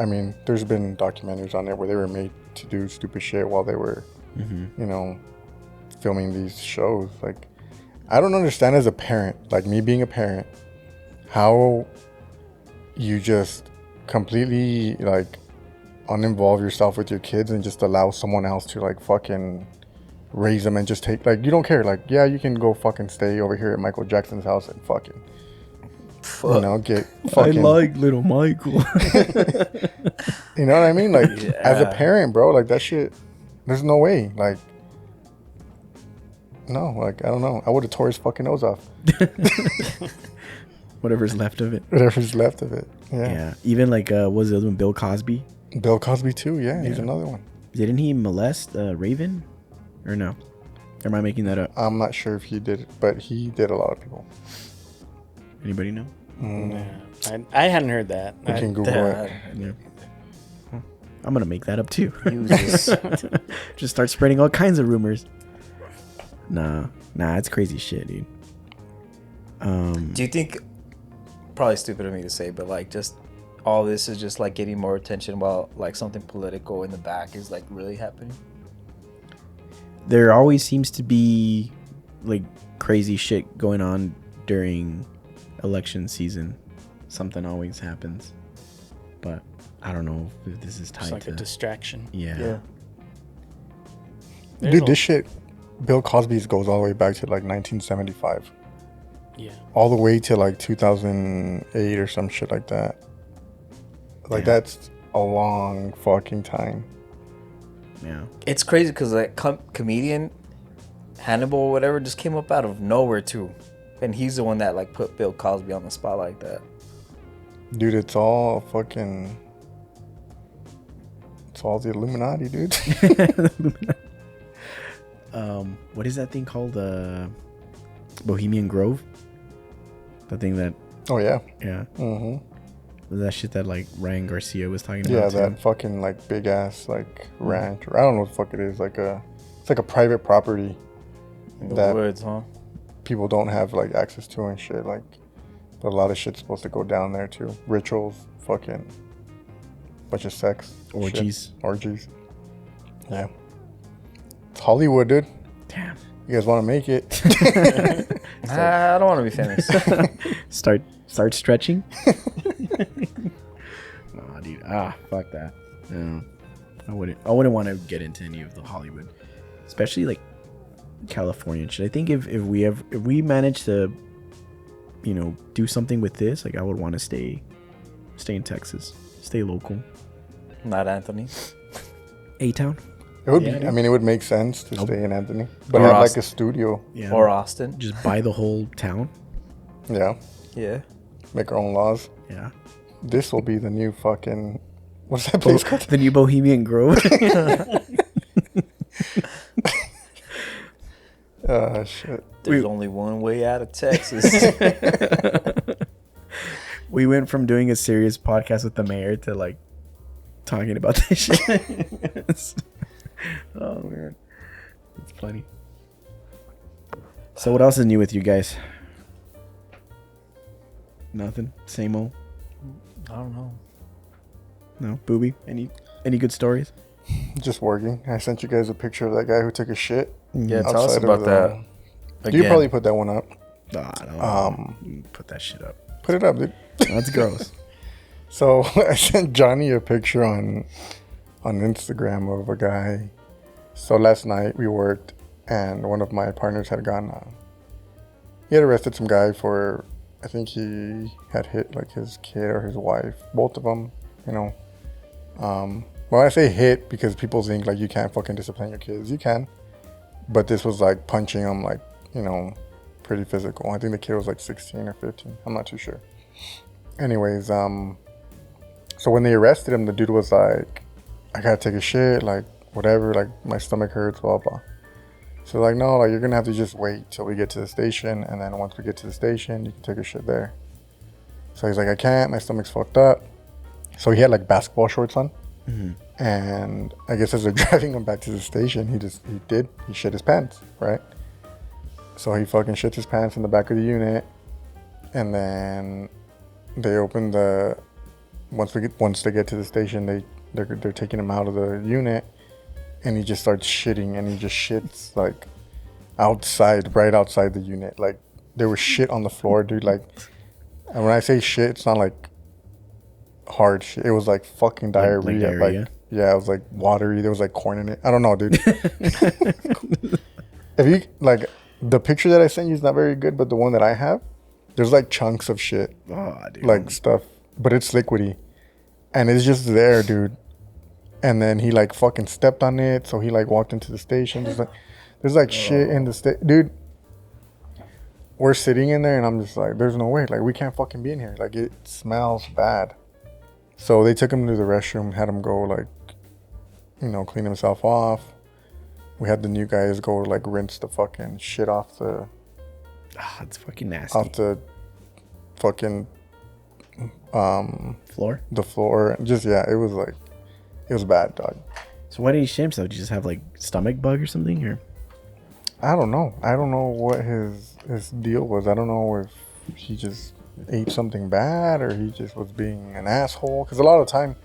mean, there's been documentaries on there where they were made to do stupid shit while they were, filming these shows. Like, I don't understand as a parent, like me being a parent, how you just completely like uninvolve yourself with your kids and just allow someone else to like fucking raise them and just take, like, you don't care. Like, yeah, you can go fucking stay over here at Michael Jackson's house and fucking, get fucking. I like little Michael. You know what I mean? Like, as a parent, bro, like that shit, there's no way. Like, no, like, I don't know. I would have tore his fucking nose off. Whatever's left of it. Whatever's left of it. Yeah. Yeah. Even like, what was the other one? Bill Cosby? Bill Cosby too. Yeah, he's another one. Didn't he molest Raven? Or no? Or am I making that up? I'm not sure if he did it, but he did a lot of people. Anybody know? I hadn't heard that. You can Google it. Yeah. I'm gonna make that up too. Just start spreading all kinds of rumors. Nah, it's crazy shit, dude. Do you think, probably stupid of me to say, but like just all this is just like getting more attention while like something political in the back is like really happening? There always seems to be like crazy shit going on during election season. Something always happens, but I don't know if this is tied It's like to a distraction. Yeah. Dude, this shit, Bill Cosby's goes all the way back to like 1975. Yeah. All the way to like 2008 or some shit like that. Like, that's a long fucking time. Yeah. It's crazy because like comedian Hannibal or whatever just came up out of nowhere too, and he's the one that like put Bill Cosby on the spot like that. Dude, it's all fucking... It's all the Illuminati, dude. What is that thing called? Bohemian Grove? The thing that... Oh, yeah. Yeah. Mm-hmm. Was that shit that like Ryan Garcia was talking Yeah, about? that fucking like big ass like ranch. Or I don't know what the fuck it is. It's like a private property In the that woods, huh? people don't have like access to and shit. Like, but a lot of shit's supposed to go down there too. Rituals, fucking bunch of sex, Orgies. Orgies. Yeah. It's Hollywood, dude. Damn. You guys want to make it? I don't want to be famous. Start stretching. Nah, dude. Fuck that. No, I wouldn't want to get into any of the Hollywood, especially like California and shit. I think if we manage to, do something with this, like I would want to stay in Texas, stay local. Not Anthony. A-Town. It would Yeah, be. I mean, it would make sense to stay in Anthony, but Or have like Austin. a studio. Yeah. Or Austin. Just buy the whole town. Yeah. Yeah. Make our own laws. Yeah. This will be the new fucking. What's that place called? The new Bohemian Grove. Shit. There's only one way out of Texas. We went from doing a serious podcast with the mayor to like talking about this shit. Oh man, it's funny. So what else is new with you guys? Nothing. Same old. I don't know. No, Booby. Any good stories? Just working. I sent you guys a picture of that guy who took a shit. Yeah, tell us outside about of that. You Again. probably put that one up. Nah, put that shit up. Put it up, dude. That's gross. So I sent Johnny a picture on Instagram of a guy. So last night we worked, and one of my partners had gone. He had arrested some guy for, I think he had hit like his kid or his wife, both of them. Well, I say hit because people think like you can't fucking discipline your kids. You can, but this was like punching them, like pretty physical. I think the kid was like 16 or 15. I'm not too sure. Anyways, so when they arrested him, the dude was like, I gotta take a shit, like whatever, like my stomach hurts, blah blah. So like, no, like you're gonna have to just wait till we get to the station, and then once we get to the station, you can take a shit there. So he's like, I can't. My stomach's fucked up. So he had like basketball shorts on. And I guess as they're driving him back to the station, he shit his pants, right? So he fucking shits his pants in the back of the unit. And then they open once they get to the station, they're taking him out of the unit, and he just starts shitting, and he just shits like right outside the unit. Like there was shit on the floor, dude. Like, and when I say shit, it's not like hard shit. It was like fucking diarrhea. Like diarrhea? Like, yeah, it was like watery. There was like corn in it. I don't know, dude. If you like, the picture that I sent you is not very good, but the one that I have, there's like chunks of shit, Dude. like stuff, but it's liquidy, and it's just there, dude. And then he like fucking stepped on it, so he like walked into the station. There's like shit in the dude. We're sitting in there, and I'm just like, there's no way, like we can't fucking be in here. Like it smells bad. So they took him to the restroom, had him go like, clean himself off. We had the new guys go like rinse the fucking shit off the. It's fucking nasty. Off the fucking floor. The floor, just it was bad, dog. So why did he shit himself? Did you just have like stomach bug or something, or? I don't know what his deal was. I don't know if he just ate something bad or he just was being an asshole. Because a lot of the time,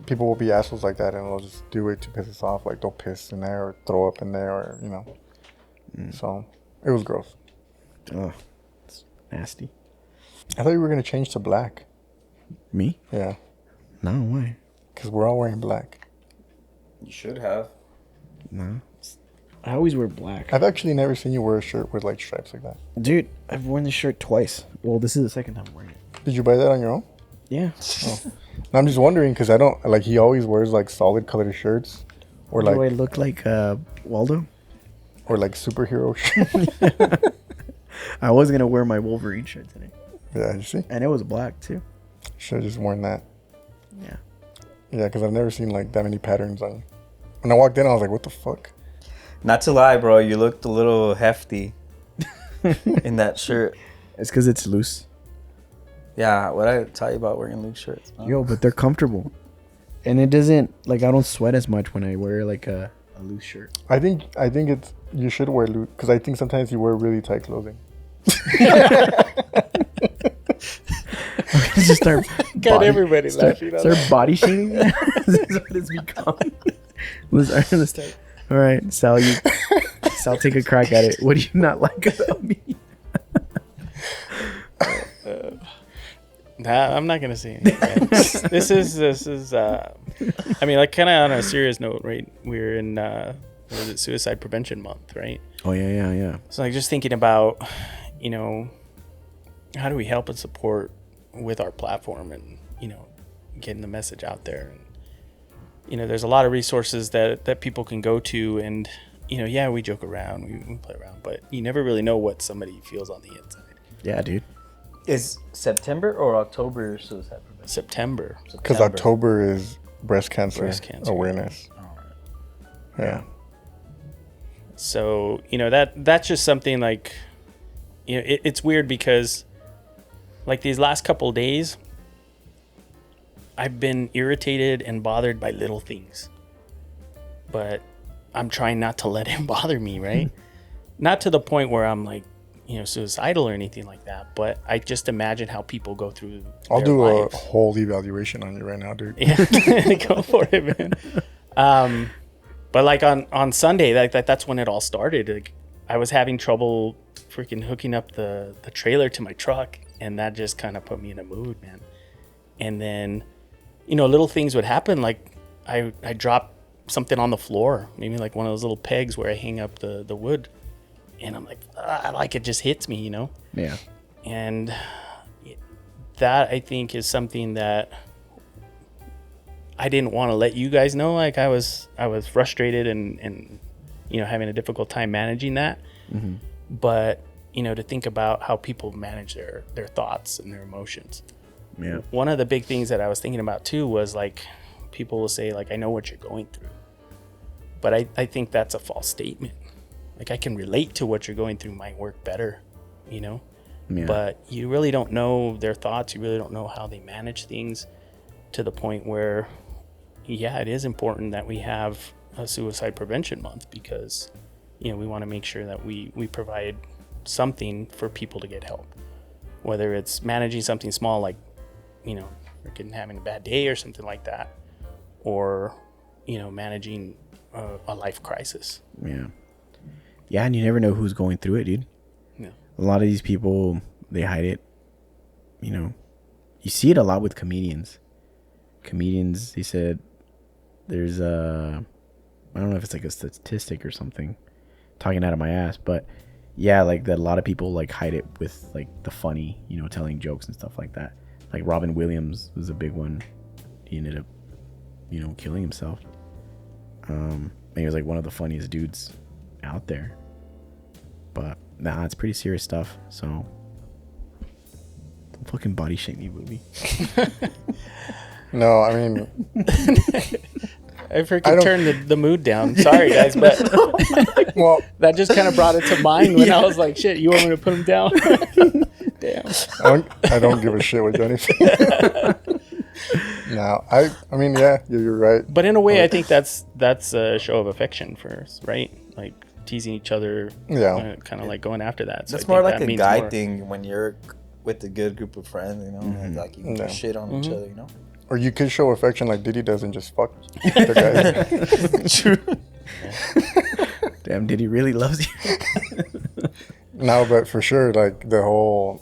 people will be assholes like that, and they'll just do it to piss us off. Like they'll piss in there or throw up in there, or So it was gross. Oh, it's nasty. I thought you were gonna change to black. Me? Yeah. No, why? Because we're all wearing black. You should have. No. I always wear black. I've actually never seen you wear a shirt with like stripes like that. Dude, I've worn this shirt twice. Well, this is the second time I'm wearing it. Did you buy that on your own? Yeah. Oh. No, I'm just wondering because I don't like. He always wears like solid colored shirts, or Do I like look like Waldo? or like superhero shirts. I was gonna wear my Wolverine shirt today, Yeah, you see, and it was black too. should have just worn that. Yeah. Yeah, because I've never seen like that many patterns on you. When I walked in, I was like, "What the fuck?" Not to lie, bro, you looked a little hefty in that shirt. It's because it's loose. Yeah, what I tell you about wearing loose shirts. Huh? Yo, but they're comfortable, and it doesn't like I don't sweat as much when I wear like a loose shirt. I think it's you should wear loose because I think sometimes you wear really tight clothing. Just start Got everybody laughing. Start body shaming. This is what it's become. Let's start. All right, Sal, take a crack at it. What do you not like about me? Nah, I'm not gonna say anything. This is. I mean, like, kind of on a serious note, right? We're in what is it, Suicide Prevention Month, right? Oh yeah. So, like, just thinking about, how do we help and support with our platform, and getting the message out there, and there's a lot of resources that people can go to, and we joke around, we play around, but you never really know what somebody feels on the inside. Yeah, dude. Is September or October suicide prevention? September. Because October is breast cancer awareness. All right. Yeah. So that's just something like, it's weird because like these last couple of days, I've been irritated and bothered by little things, but I'm trying not to let it bother me, right? Not to the point where I'm like, suicidal or anything like that, but I just imagine how people go through I'll their do lives. a whole evaluation on you right now, dude. Yeah, go for it, man. But like on Sunday, that's when it all started. Like, I was having trouble freaking hooking up the trailer to my truck, and that just kind of put me in a mood, man. And then, little things would happen. Like I dropped something on the floor, maybe like one of those little pegs where I hang up the wood, and I'm like, it just hits me, Yeah. And that, I think, is something that I didn't want to let you guys know. Like, I was frustrated and having a difficult time managing that. Mm-hmm. But to think about how people manage their thoughts and their emotions. Yeah. One of the big things that I was thinking about too was like, people will say like, I know what you're going through, but I think that's a false statement. Like, I can relate to what you're going through might work better, Yeah. But you really don't know their thoughts. You really don't know how they manage things, to the point where, yeah, it is important that we have a suicide prevention month, because, you know, we want to make sure that we provide something for people to get help, whether it's managing something small, like, you know, freaking having a bad day or something like that, or, you know, managing a life crisis. Yeah. Yeah, and you never know who's going through it, dude. Yeah. A lot of these people, they hide it. You know, you see it a lot with comedians. Comedians, they said there's I don't know if it's like a statistic or something, talking out of my ass, but yeah, like that a lot of people like hide it with like the funny, you know, telling jokes and stuff like that. Like Robin Williams was a big one. He ended up, you know, killing himself. And he was like one of the funniest dudes out there. But nah, it's pretty serious stuff. So don't fucking body shame me, Booby. No, I mean, I freaking turned the mood down. Sorry, guys, but well, that just kind of brought it to mind when I was like, shit, you want me to put him down? Damn. I don't give a shit what Johnny said. No, I mean, yeah, you're right. But in a way, I think that's a show of affection for us, right? Like teasing each other, Yeah. kind of like going after that. So That's I more think like that a means guy more. thing when you're with a good group of friends, you know, and like you can Yeah. just shit on each other, you know. Or you could show affection like Diddy does and just fuck the guy. True. Damn, Diddy really loves you. No, but for sure, like the whole,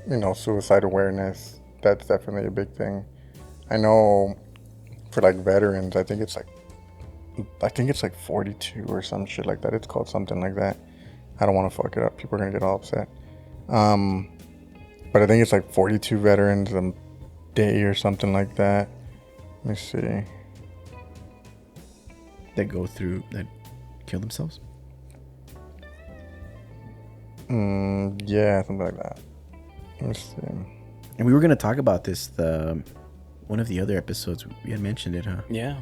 you know, suicide awareness, that's definitely a big thing. I know for like veterans, I think it's like 42 or some shit like that. It's called something like that. I don't want to fuck it up. People are going to get all upset. But I think it's like 42 veterans a day or something like that. Let me see. That go through, that kill themselves? Yeah, something like that. Let me see. And we were going to talk about this, one of the other episodes. We had mentioned it, huh? Yeah,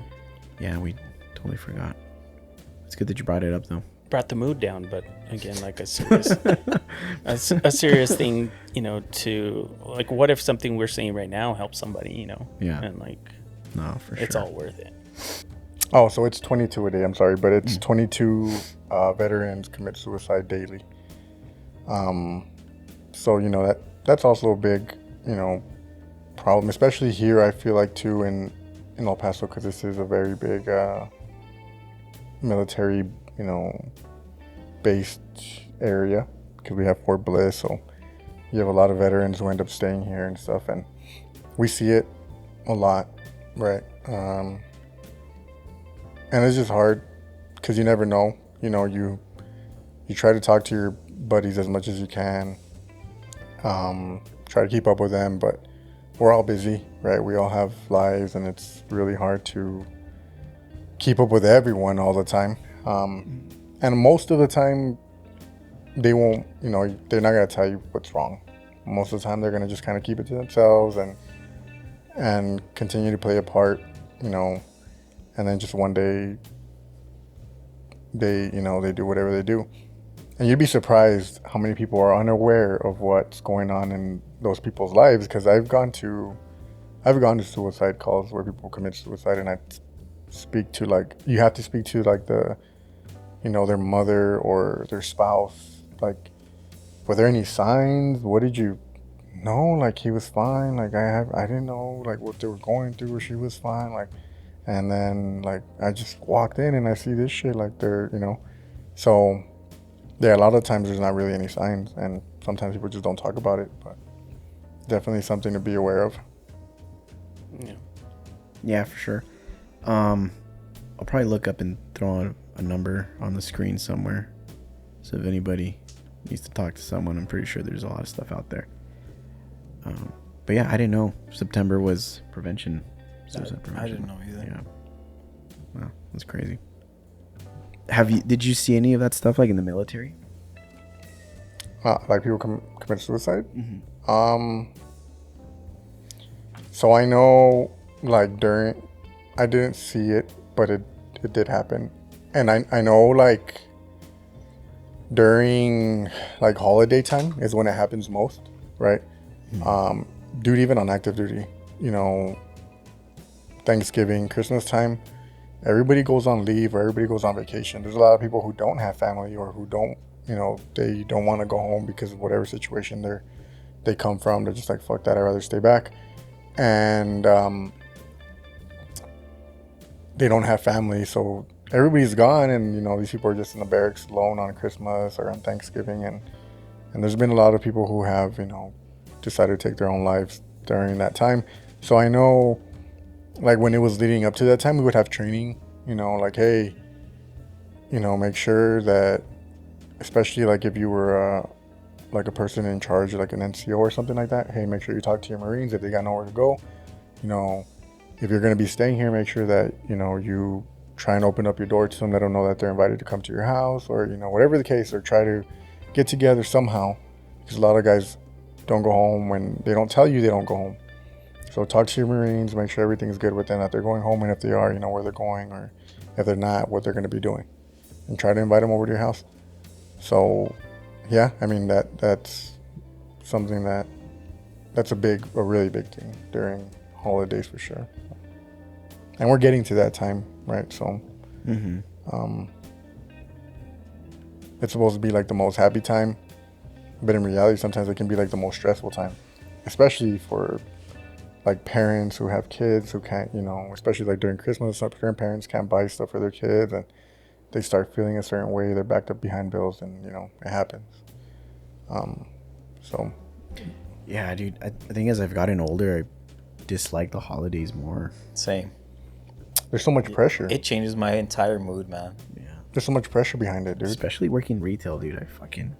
Yeah, we totally forgot. It's good that you brought it up, though. brought the mood down, but again, like a serious, a serious thing, you know. To like, what if something we're saying right now helps somebody, you know? Yeah. And like, No, for sure. it's all worth it. Oh, so it's 22 a day. I'm sorry, but it's 22 veterans commit suicide daily. So you know that's also a big, you know, problem, especially here. I feel like too in El Paso, because this is a very big military, you know, based area. Because we have Fort Bliss, so you have a lot of veterans who end up staying here and stuff, and we see it a lot, right? And it's just hard because you never know. You know, you try to talk to your buddies as much as you can. Try to keep up with them, but we're all busy, right? We all have lives, and it's really hard to keep up with everyone all the time. And most of the time, they won't, you know, they're not going to tell you what's wrong. Most of the time, they're going to just kind of keep it to themselves and continue to play a part, you know, and then just one day they, you know, they do whatever they do. And you'd be surprised how many people are unaware of what's going on in those people's lives. Because I've gone to suicide calls where people commit suicide, and I speak to, like, you have to speak to, like, the, you know, their mother or their spouse. Like, were there any signs? What did you know? Like, he was fine. Like, I didn't know, like, what they were going through, or she was fine. Like, and then, like, I just walked in and I see this shit, like, they're, you know. So yeah, a lot of times there's not really any signs, and sometimes people just don't talk about it, but definitely something to be aware of. Yeah. Yeah, for sure. I'll probably look up and throw on a number on the screen somewhere. So if anybody needs to talk to someone, I'm pretty sure there's a lot of stuff out there. But yeah, I didn't know September was prevention. Suicide prevention. I didn't know either. Yeah. Wow, that's crazy. Did you see any of that stuff like in the military? Like people commit suicide? Mm-hmm. So I know, like, I didn't see it, but it did happen. And I know, like, during like holiday time is when it happens most, right? Dude, even on active duty, you know, Thanksgiving, Christmas time, everybody goes on leave or everybody goes on vacation. There's a lot of people who don't have family or who don't, you know, they don't want to go home because of whatever situation they come from. They're just like, fuck that, I'd rather stay back. And they don't have family, so everybody's gone, and you know, these people are just in the barracks alone on Christmas or on Thanksgiving, and there's been a lot of people who have, you know, decided to take their own lives during that time. So I know, like, when it was leading up to that time, we would have training, you know, like, hey, you know, make sure that, especially like if you were like a person in charge, like an NCO or something like that, hey, make sure you talk to your Marines if they got nowhere to go. You know, if you're going to be staying here, make sure that, you know, you try and open up your door to them, let them know that they're invited to come to your house, or, you know, whatever the case, or try to get together somehow, because a lot of guys don't go home when they don't tell you they don't go home. So talk to your Marines, make sure everything's good with them, that they're going home, and if they are, you know, where they're going, or if they're not, what they're going to be doing, and try to invite them over to your house. So yeah, I mean, that's something that's a really big thing during holidays for sure. And we're getting to that time, right? So it's supposed to be like the most happy time, but in reality sometimes it can be like the most stressful time, especially for like parents who have kids who can't, you know, especially like during Christmas, some grandparents can't buy stuff for their kids, and they start feeling a certain way, they're backed up behind bills, and you know, it happens. So yeah, dude, I think as I've gotten older, I dislike the holidays more. Same. There's so much pressure. It changes my entire mood, man. Yeah, There's so much pressure behind it, dude. especially working retail, dude. I fucking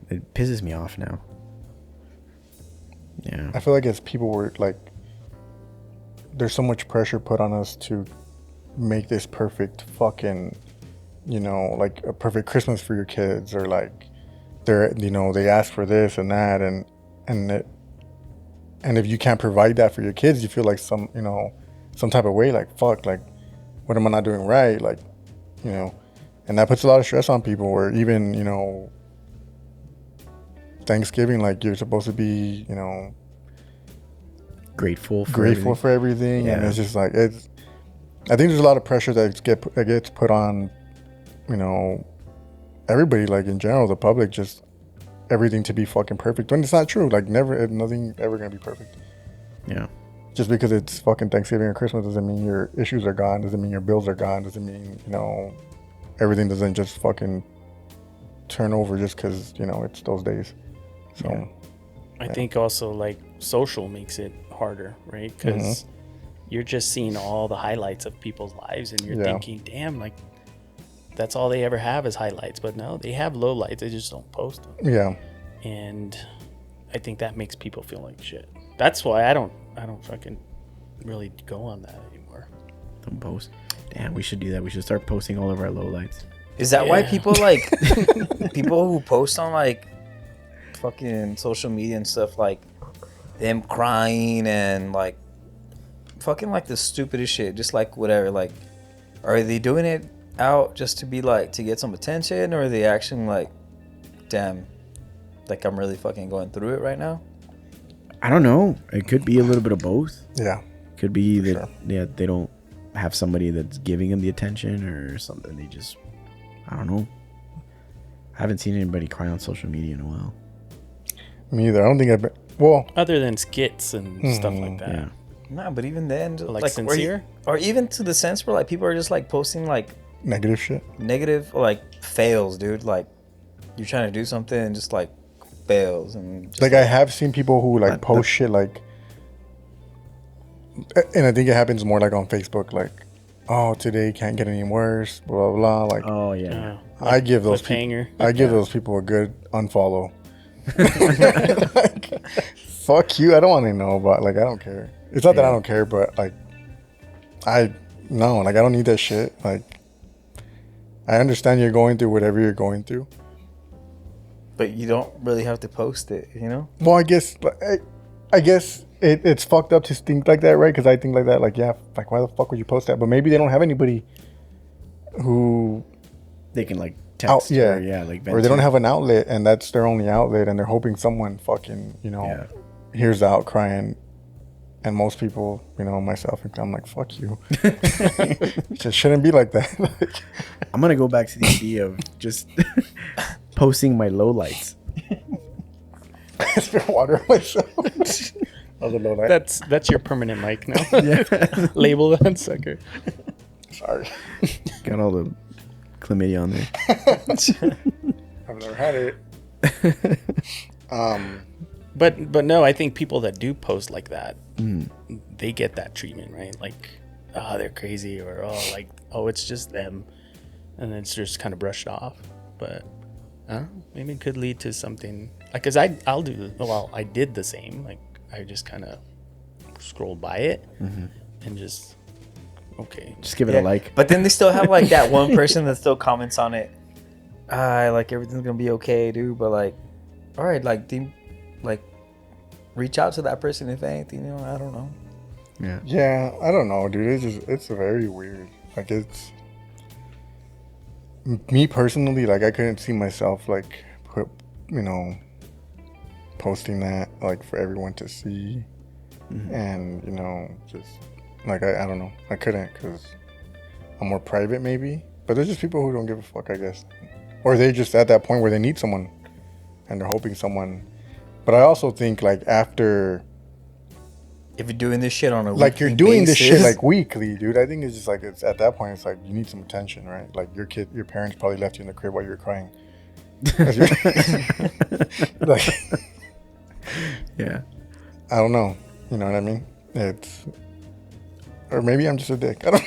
it pisses me off now. Yeah, I feel like as people were like, there's so much pressure put on us to make this perfect fucking, you know, like a perfect Christmas for your kids, or like they're, you know, they ask for this and that, and if you can't provide that for your kids, you feel like some, you know, some type of way, like, fuck, like, what am I not doing right? Like, you know, and that puts a lot of stress on people. Or even, you know, Thanksgiving, like, you're supposed to be, you know, grateful for everything. Yeah. And it's just like, I think there's a lot of pressure that gets put on, you know, everybody, like in general, the public, just everything to be fucking perfect, when it's not true. Like, nothing ever gonna be perfect. Yeah. Just because it's fucking Thanksgiving or Christmas doesn't mean your issues are gone, doesn't mean your bills are gone, doesn't mean, you know, everything doesn't just fucking turn over just because, you know, it's those days. So I think also like social makes it harder, right? Because you're just seeing all the highlights of people's lives, and you're thinking, damn, like, that's all they ever have is highlights. But no, they have lowlights, they just don't post them. Yeah. And I think that makes people feel like shit. That's why I don't fucking really go on that anymore. Don't post. Damn, we should do that. We should start posting all of our lowlights. Is that why people like people who post on like fucking social media and stuff, like them crying and like fucking like the stupidest shit, just like whatever, like, are they doing it out just to be like to get some attention, or are they actually like, damn, like I'm really fucking going through it right now? I don't know. It could be a little bit of both. Yeah. Could be that Sure. yeah, they don't have somebody that's giving them the attention or something. They just, I don't know. I haven't seen anybody cry on social media in a while. Me either. I don't think I've been, well, Other than skits and stuff like that. Yeah. Nah, but even then, Like sincere? or even to the sense where like people are just like posting like negative shit. negative or like fails, dude. Like you're trying to do something and just like fails, and just, Like, I have seen people who like post shit like, and I think it happens more like on Facebook, like, oh, today can't get any worse, blah blah blah. Like, Oh yeah. I give those cliffhanger. I give those people a good unfollow. Like, fuck you. I don't want to know about, like, I don't care. It's not that I don't care, but like, I don't need that shit. Like, I understand you're going through whatever you're going through. but you don't really have to post it, you know? Well, I guess it's fucked up to think like that, right? Because I think like that, like, yeah, like, why the fuck would you post that? But maybe they don't have anybody who They can like text yeah, or like or they don't venting. have an outlet, and that's their only outlet, and they're hoping someone fucking hears the outcry. And most people, myself, I'm like, fuck you. It just shouldn't be like that. I'm gonna go back to the idea of just posting my lowlights. I spit water on myself. That was a low light. That's your permanent mic now. Yeah. Label that sucker. Sorry. Got all the chlamydia on there. I've never had it. But no, I think people that do post like that, they get that treatment, right? Like, oh, they're crazy, or it's just them, and then it's just kind of brushed off. But I don't know, maybe it could lead to something. Like, cause I did the same. Like, I just kind of scrolled by it and just Just give it a like. But then they still have like that one person that still comments on it. Like everything's gonna be okay, dude. But like, all right, like, reach out to that person if anything. I don't know. Yeah. Yeah, I don't know, dude. It's very weird. Like, it's me personally. Like, I couldn't see myself like posting that like for everyone to see, and just like I don't know. I couldn't because I'm more private maybe. But there's just people who don't give a fuck, I guess, or they just at that point where they need someone, and they're hoping someone. But I also think like after. If you're doing this shit on a like you're weekly doing this shit basis- like weekly, dude. I think it's just like it's at that point. It's like you need some attention, right? Like your parents probably left you in the crib while you were crying. 'Cause you're- like, Yeah. I don't know. You know what I mean? It's, or maybe I'm just a dick. I don't.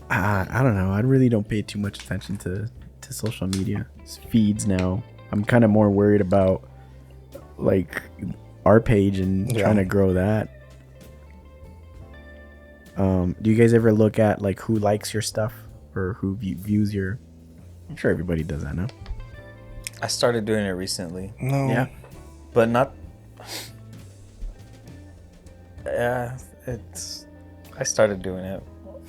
I don't know. I really don't pay too much attention to social media. It's feeds now. I'm kind of more worried about like our page and trying to grow that. Do you guys ever look at like who likes your stuff or who views your? I'm sure everybody does that now. I started doing it recently. No. Yeah. But not. Yeah, I started doing it.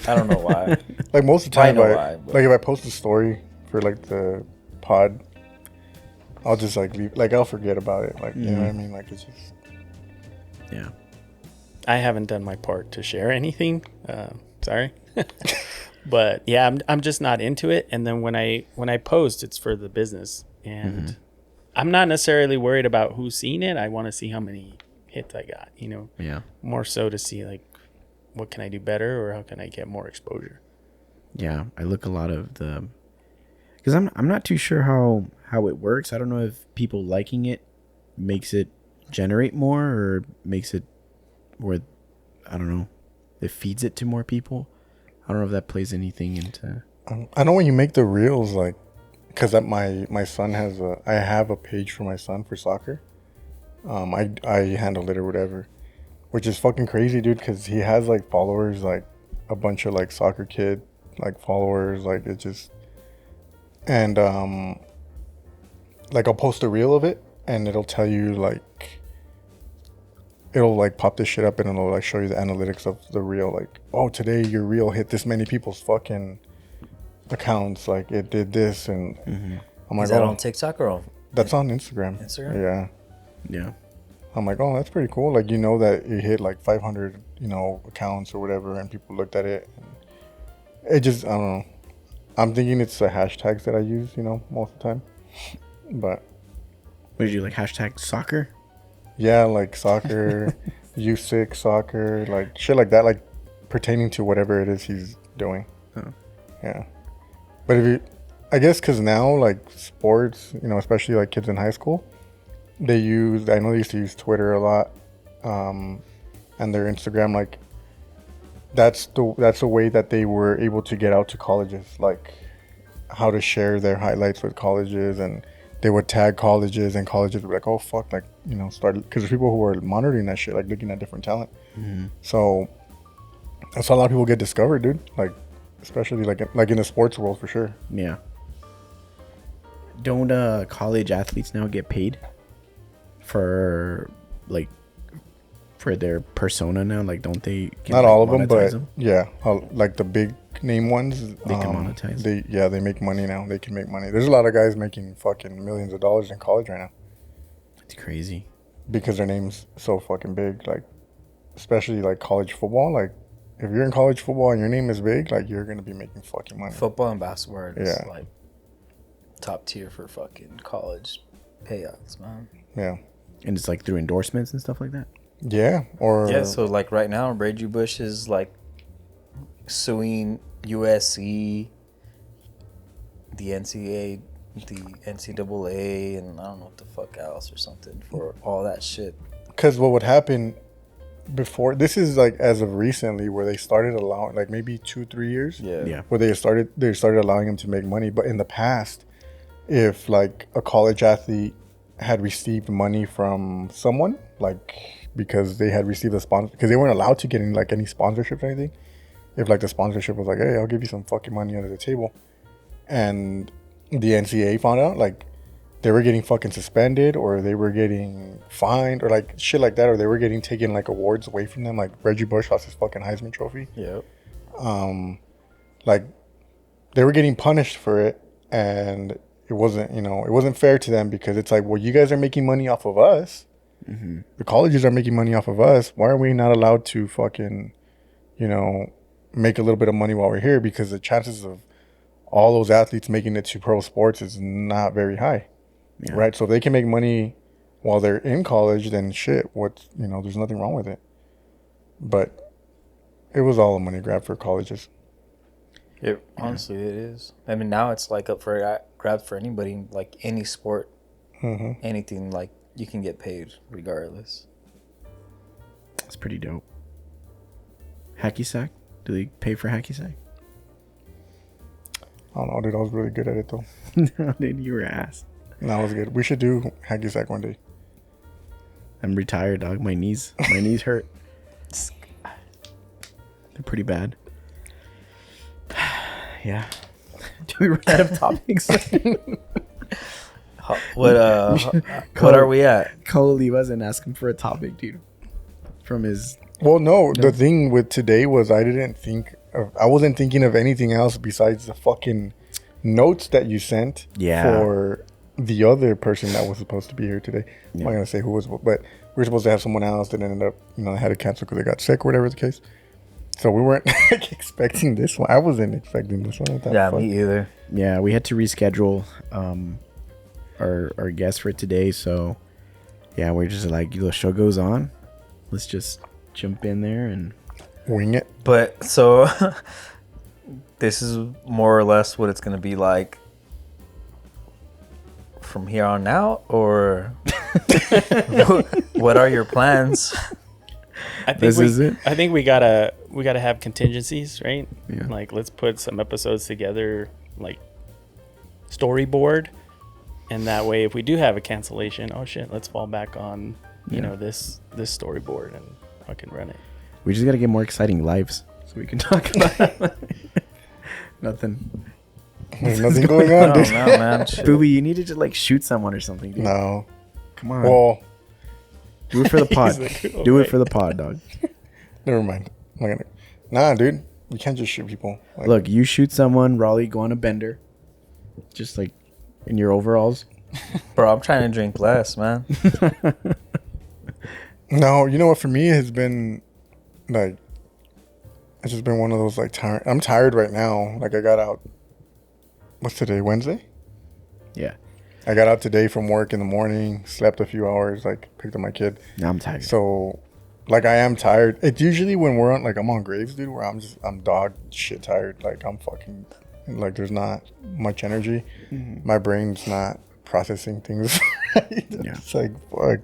I don't know why. Like most of the I time, know why, but- like if I post a story for like the pod, I'll just like leave. Like I'll forget about it. Like you know what I mean? Like it's just. Yeah. I haven't done my part to share anything. Sorry. But yeah, I'm just not into it. And then when I post, it's for the business, and I'm not necessarily worried about who's seen it. I want to see how many hits I got. Yeah. More so to see like what can I do better or how can I get more exposure. Yeah, I look a lot of the, because I'm not too sure how it works. I don't know if people liking it makes it generate more or makes it where, I don't know, it feeds it to more people. I don't know if that plays anything into. I know when you make the reels, like, because my son has I have a page for my son for soccer. I handle it or whatever, which is fucking crazy, dude. Because he has like followers, like a bunch of like soccer kid like followers, like it just, and like I'll post a reel of it, and it'll tell you like. It'll like pop this shit up and it'll like show you the analytics of the reel. Like, oh, today your reel hit this many people's fucking accounts. Like it did this, and I'm like, Is that oh, on TikTok or on? that's on Instagram. Instagram? Yeah. Yeah. I'm like, oh, that's pretty cool. Like, that it hit like 500, accounts or whatever, and people looked at it. It just, I don't know. I'm thinking it's the hashtags that I use, most of the time. But What did you like? Hashtag soccer? yeah, like soccer, U6 soccer, like shit like that, like pertaining to whatever it is he's doing. Oh. Yeah. But I guess because now, like sports, especially like kids in high school, I know they used to use Twitter a lot, and their Instagram, like that's the way that they were able to get out to colleges, like how to share their highlights with colleges, and they would tag colleges, and colleges would be like, oh fuck, like start, because there's people who are monitoring that shit, like looking at different talent. So that's how a lot of people get discovered, dude. Like especially like in the sports world for sure. Yeah. Don't college athletes now get paid for their persona now? Like, don't they get, Not like, all of them, monetize but yeah, like the big name ones, They can monetize. They make money now. They can make money. There's a lot of guys making fucking millions of dollars in college right now It's crazy. because their name's so fucking big. Like, especially like college football. Like, if you're in college football and your name is big, like you're gonna be making fucking money. Football and basketball are just Yeah. like top tier for fucking college payouts, man. Yeah, And it's like through endorsements and stuff like that. yeah. Or Yeah, so like right now, Reggie Bush is like suing USC, the NCAA, and I don't know what the fuck else or something for all that shit. because what would happen before this is like as of recently where they started allowing like maybe 2-3 years. Yeah. Where they started allowing them to make money. But in the past, if like a college athlete had received money from someone, like because they had received a sponsor, because they weren't allowed to get in like any sponsorship or anything. If like the sponsorship was like, hey, I'll give you some fucking money under the table, and the NCAA found out, like they were getting fucking suspended or they were getting fined or like shit like that, or they were getting taken like awards away from them. Like Reggie Bush lost his fucking Heisman Trophy. Yep. Like they were getting punished for it, and it wasn't fair to them because it's like, well, you guys are making money off of us. Mm-hmm. The colleges are making money off of us. Why are we not allowed to fucking, make a little bit of money while we're here? Because the chances of all those athletes making it to pro sports is not very high. Yeah. Right? So if they can make money while they're in college, then shit, there's nothing wrong with it. But it was all a money grab for colleges. Honestly, it is. I mean, now it's like up for grabs for anybody, like any sport, anything. Like you can get paid regardless. It's pretty dope. Hacky sack? Do they pay for hacky sack? I don't know, dude. I was really good at it though. No, dude, you were ass. That was good. We should do hacky sack one day. I'm retired, dog. My knees hurt. They're pretty bad. Yeah. Do we run out of topics? What are we at? Coley wasn't asking for a topic, dude. From his... Well, no. The thing with today was I wasn't thinking of anything else besides the fucking notes that you sent for the other person that was supposed to be here today. I'm not gonna say who was, but we were supposed to have someone else that ended up, had to cancel because they got sick or whatever the case. So we weren't expecting this one. I wasn't expecting this one. Me either. Yeah, we had to reschedule our guest for today. So yeah, we're just like, the show goes on. Let's just jump in there and wing it. But so this is more or less what it's gonna be like from here on out, or what are your plans? I think we gotta have contingencies, right? Yeah. Like, let's put some episodes together, like storyboard, and that way, if we do have a cancellation, oh shit, let's fall back on this storyboard and fucking run it. we just gotta get more exciting lives so we can talk about nothing. There's nothing going on, dude. I don't know, man. Shit. Booby, you need to just like shoot someone or something, dude. No. Come on. Well, do it for the pod. Like, Do it for the pod, dog. never mind. I'm not gonna. Nah, dude. You can't just shoot people. Like, Look, you shoot someone, Raleigh, go on a bender. Just like in your overalls. Bro, I'm trying to drink less, man. No, you know what? For me, it has been like, it's just been one of those like tired. I'm tired right now. Like I got out. What's today? Wednesday. Yeah. I got out today from work in the morning. Slept a few hours. Like picked up my kid. Now I'm tired. So, like I am tired. It's usually when we're on like I'm on Graves, dude. Where I'm dog shit tired. Like I'm fucking like there's not much energy. Mm-hmm. My brain's not processing things. Right? Yeah. It's like fuck.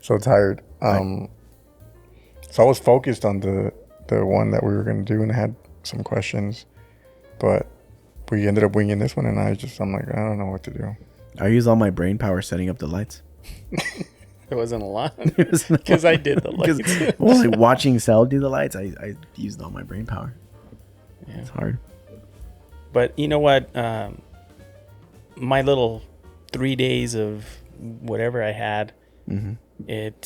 So tired. So I was focused on the one that we were gonna do, and I had some questions, but we ended up winging this one, and I'm like, I don't know what to do. I use all my brain power setting up the lights. It wasn't a lot because I did the lights. Well, like watching Cell do the lights, I used all my brain power. Yeah. It's hard. But you know what? My little 3 days of whatever I had, it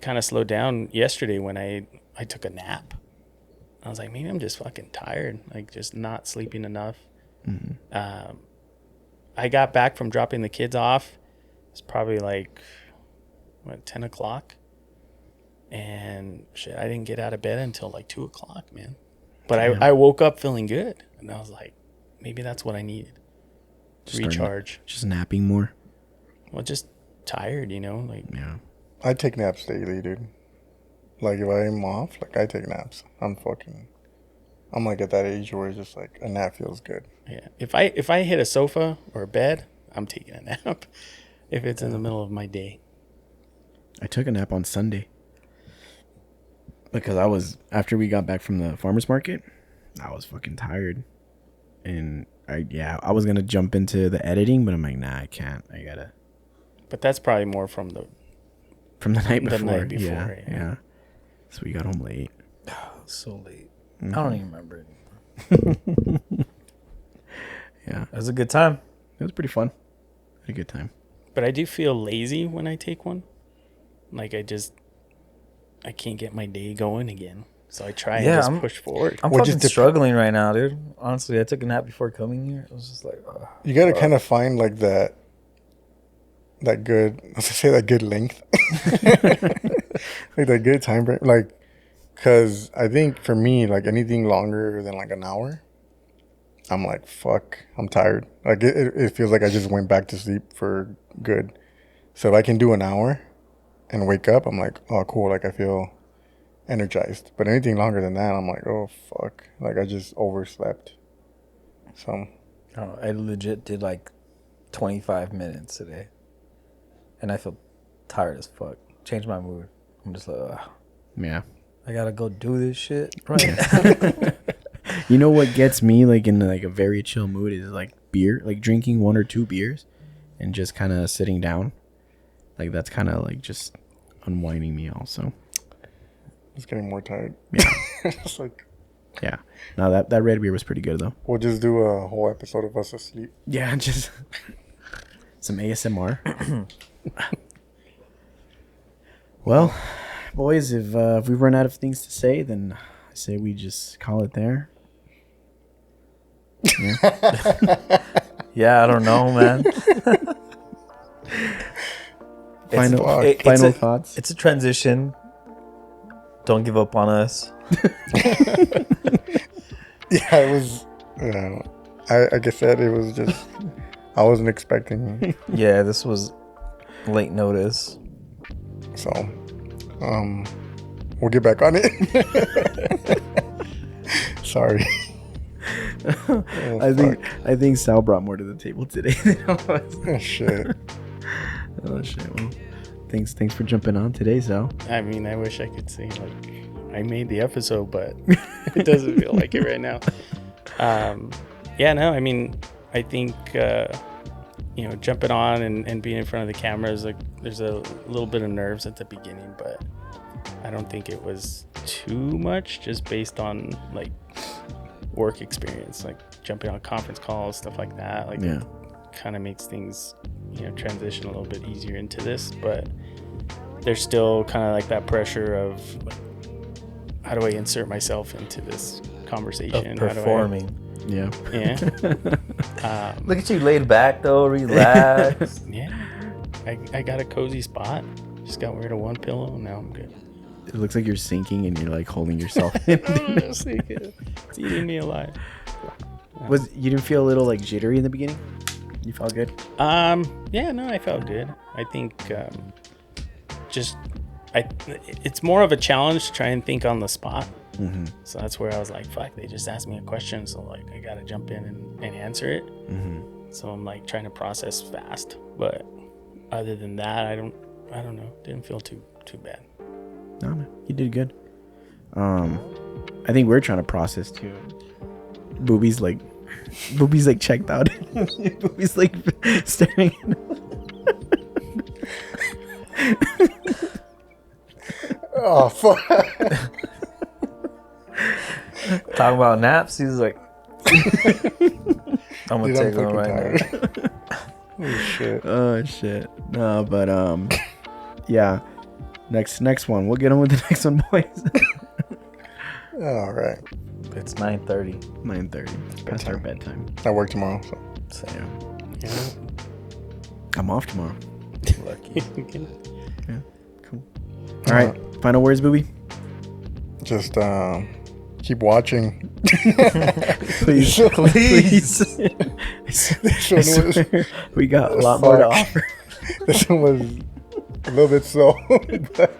kind of slowed down yesterday when I took a nap. I was like, maybe I'm just fucking tired, like just not sleeping enough. I got back from dropping the kids off. It's probably like 10 o'clock, and shit, I didn't get out of bed until like 2 o'clock, man. But I woke up feeling good, and I was like, maybe that's what I needed. Just Recharge. Just napping more. Well, just tired, you know, like. Yeah. I take naps daily, dude. Like if I'm off, like I take naps. I'm like at that age where it's just like a nap feels good. Yeah. If I hit a sofa or a bed, I'm taking a nap. If it's in the middle of my day. I took a nap on Sunday because after we got back from the farmer's market, I was fucking tired, and I was gonna jump into the editing, but I'm like, nah, I can't. I gotta. But that's probably more from the night before. The night before, yeah. So we got home late. So late. I don't even remember anymore. Yeah. It was a good time. It was pretty fun. Had a good time. But I do feel lazy when I take one. Like I can't get my day going again. So I try and just push forward. I'm fucking struggling right now, dude. Honestly, I took a nap before coming here. It was just like, you gotta kind of find like that good, let's say that good length, like that good time frame, like, cause I think for me, like anything longer than like an hour, I'm like, fuck, I'm tired. Like it feels like I just went back to sleep for good. So if I can do an hour and wake up, I'm like, oh, cool. Like I feel energized. But anything longer than that, I'm like, oh, fuck. Like I just overslept. So. Oh, I legit did like 25 minutes today. And I feel tired as fuck. Changed my mood. I'm just like, ugh. Yeah. I gotta go do this shit right now. You know what gets me like in like a very chill mood is like beer, like drinking 1 or 2 beers and just kind of sitting down. Like that's kind of like just unwinding me also. Just getting more tired. Yeah. It's like. Yeah. No, that red beer was pretty good though. We'll just do a whole episode of us asleep. Yeah, just some ASMR. Well, boys, if we run out of things to say, then I say we just call it there. Yeah, Yeah, I don't know, man. Final thoughts. It's a transition. Don't give up on us. Yeah, it was. Like I said, it was just. I wasn't expecting. Yeah, this was late notice. So, we'll get back on it. Sorry. I think Sal brought more to the table today than I was. Oh, shit. Oh shit. Well, thanks for jumping on today, Sal. I mean, I wish I could say like I made the episode, but it doesn't feel like it right now. Yeah, no, I mean, I think jumping on and being in front of the cameras, like there's a little bit of nerves at the beginning, but I don't think it was too much, just based on like work experience, like jumping on conference calls, stuff like that. Like it kind of makes things, transition a little bit easier into this, but there's still kind of like that pressure of like, how do I insert myself into this conversation? Of performing. Yeah. Look at you laid back though, relaxed. Yeah. I got a cozy spot. Just got rid of one pillow and now I'm good. It looks like you're sinking and you're like holding yourself in. It's eating me alive. You didn't feel a little like jittery in the beginning? You felt good? Yeah, no, I felt good. I think it's more of a challenge to try and think on the spot. Mm-hmm. So that's where I was like, fuck, they just asked me a question, so like I gotta jump in and answer it. Mm-hmm. So I'm like trying to process fast, but other than that, I don't know, didn't feel too bad. No, man, you did good. I think we're trying to process too. Booby's like checked out. Booby's like staring Oh, fuck. Talking about naps, he's like, I'm gonna take one right now. Oh, shit. Oh shit. No, but yeah. Next one. We'll get on with the next one, boys. All right. It's 9:30. 9:30. Past our bedtime. I work tomorrow, so. So, Yeah. I'm off tomorrow. lucky. Yeah. Cool. All right. Final words, Booby. Just keep watching. Please. Please. This one was, We got a lot more to Fuck. offer. this one was a little bit slow, but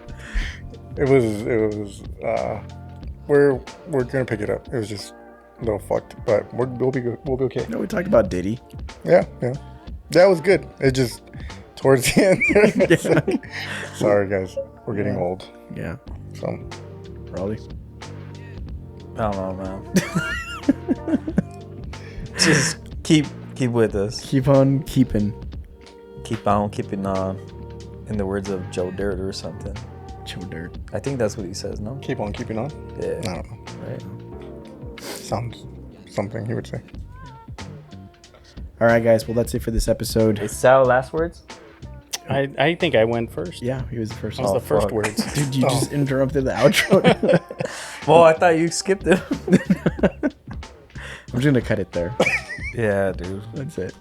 it was. We're gonna pick it up. It was just a little fucked, but we'll be good. We'll be okay. No, we talked about Diddy. Yeah. That was good. It just towards the end. It's like, sorry guys, we're getting old. Yeah. So Raleigh. I don't know, man. Just keep with us. Keep on keeping. Keep on keeping on. In the words of Joe Dirt or something. Joe Dirt. I think that's what he says, no? keep on keeping on. Yeah. I don't know. Right. Sounds something he would say. All right, guys. Well, that's it for this episode. Is Sal last words? I think I went first. Yeah, he was the first That was one. the first fuck. words. Dude, you just interrupted the outro. Well, I thought you skipped it. I'm just gonna cut it there. Yeah, dude. That's it.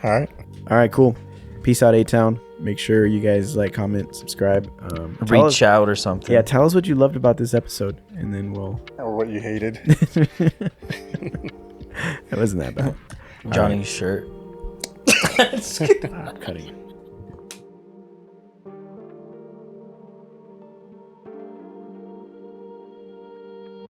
All right. All right, cool. Peace out, A-Town. Make sure you guys like, comment, subscribe. Tell Reach us, out or something. yeah, tell us what you loved about this episode, and then we'll. Or what you hated. It wasn't that bad. Johnny's shirt. I'm cutting it.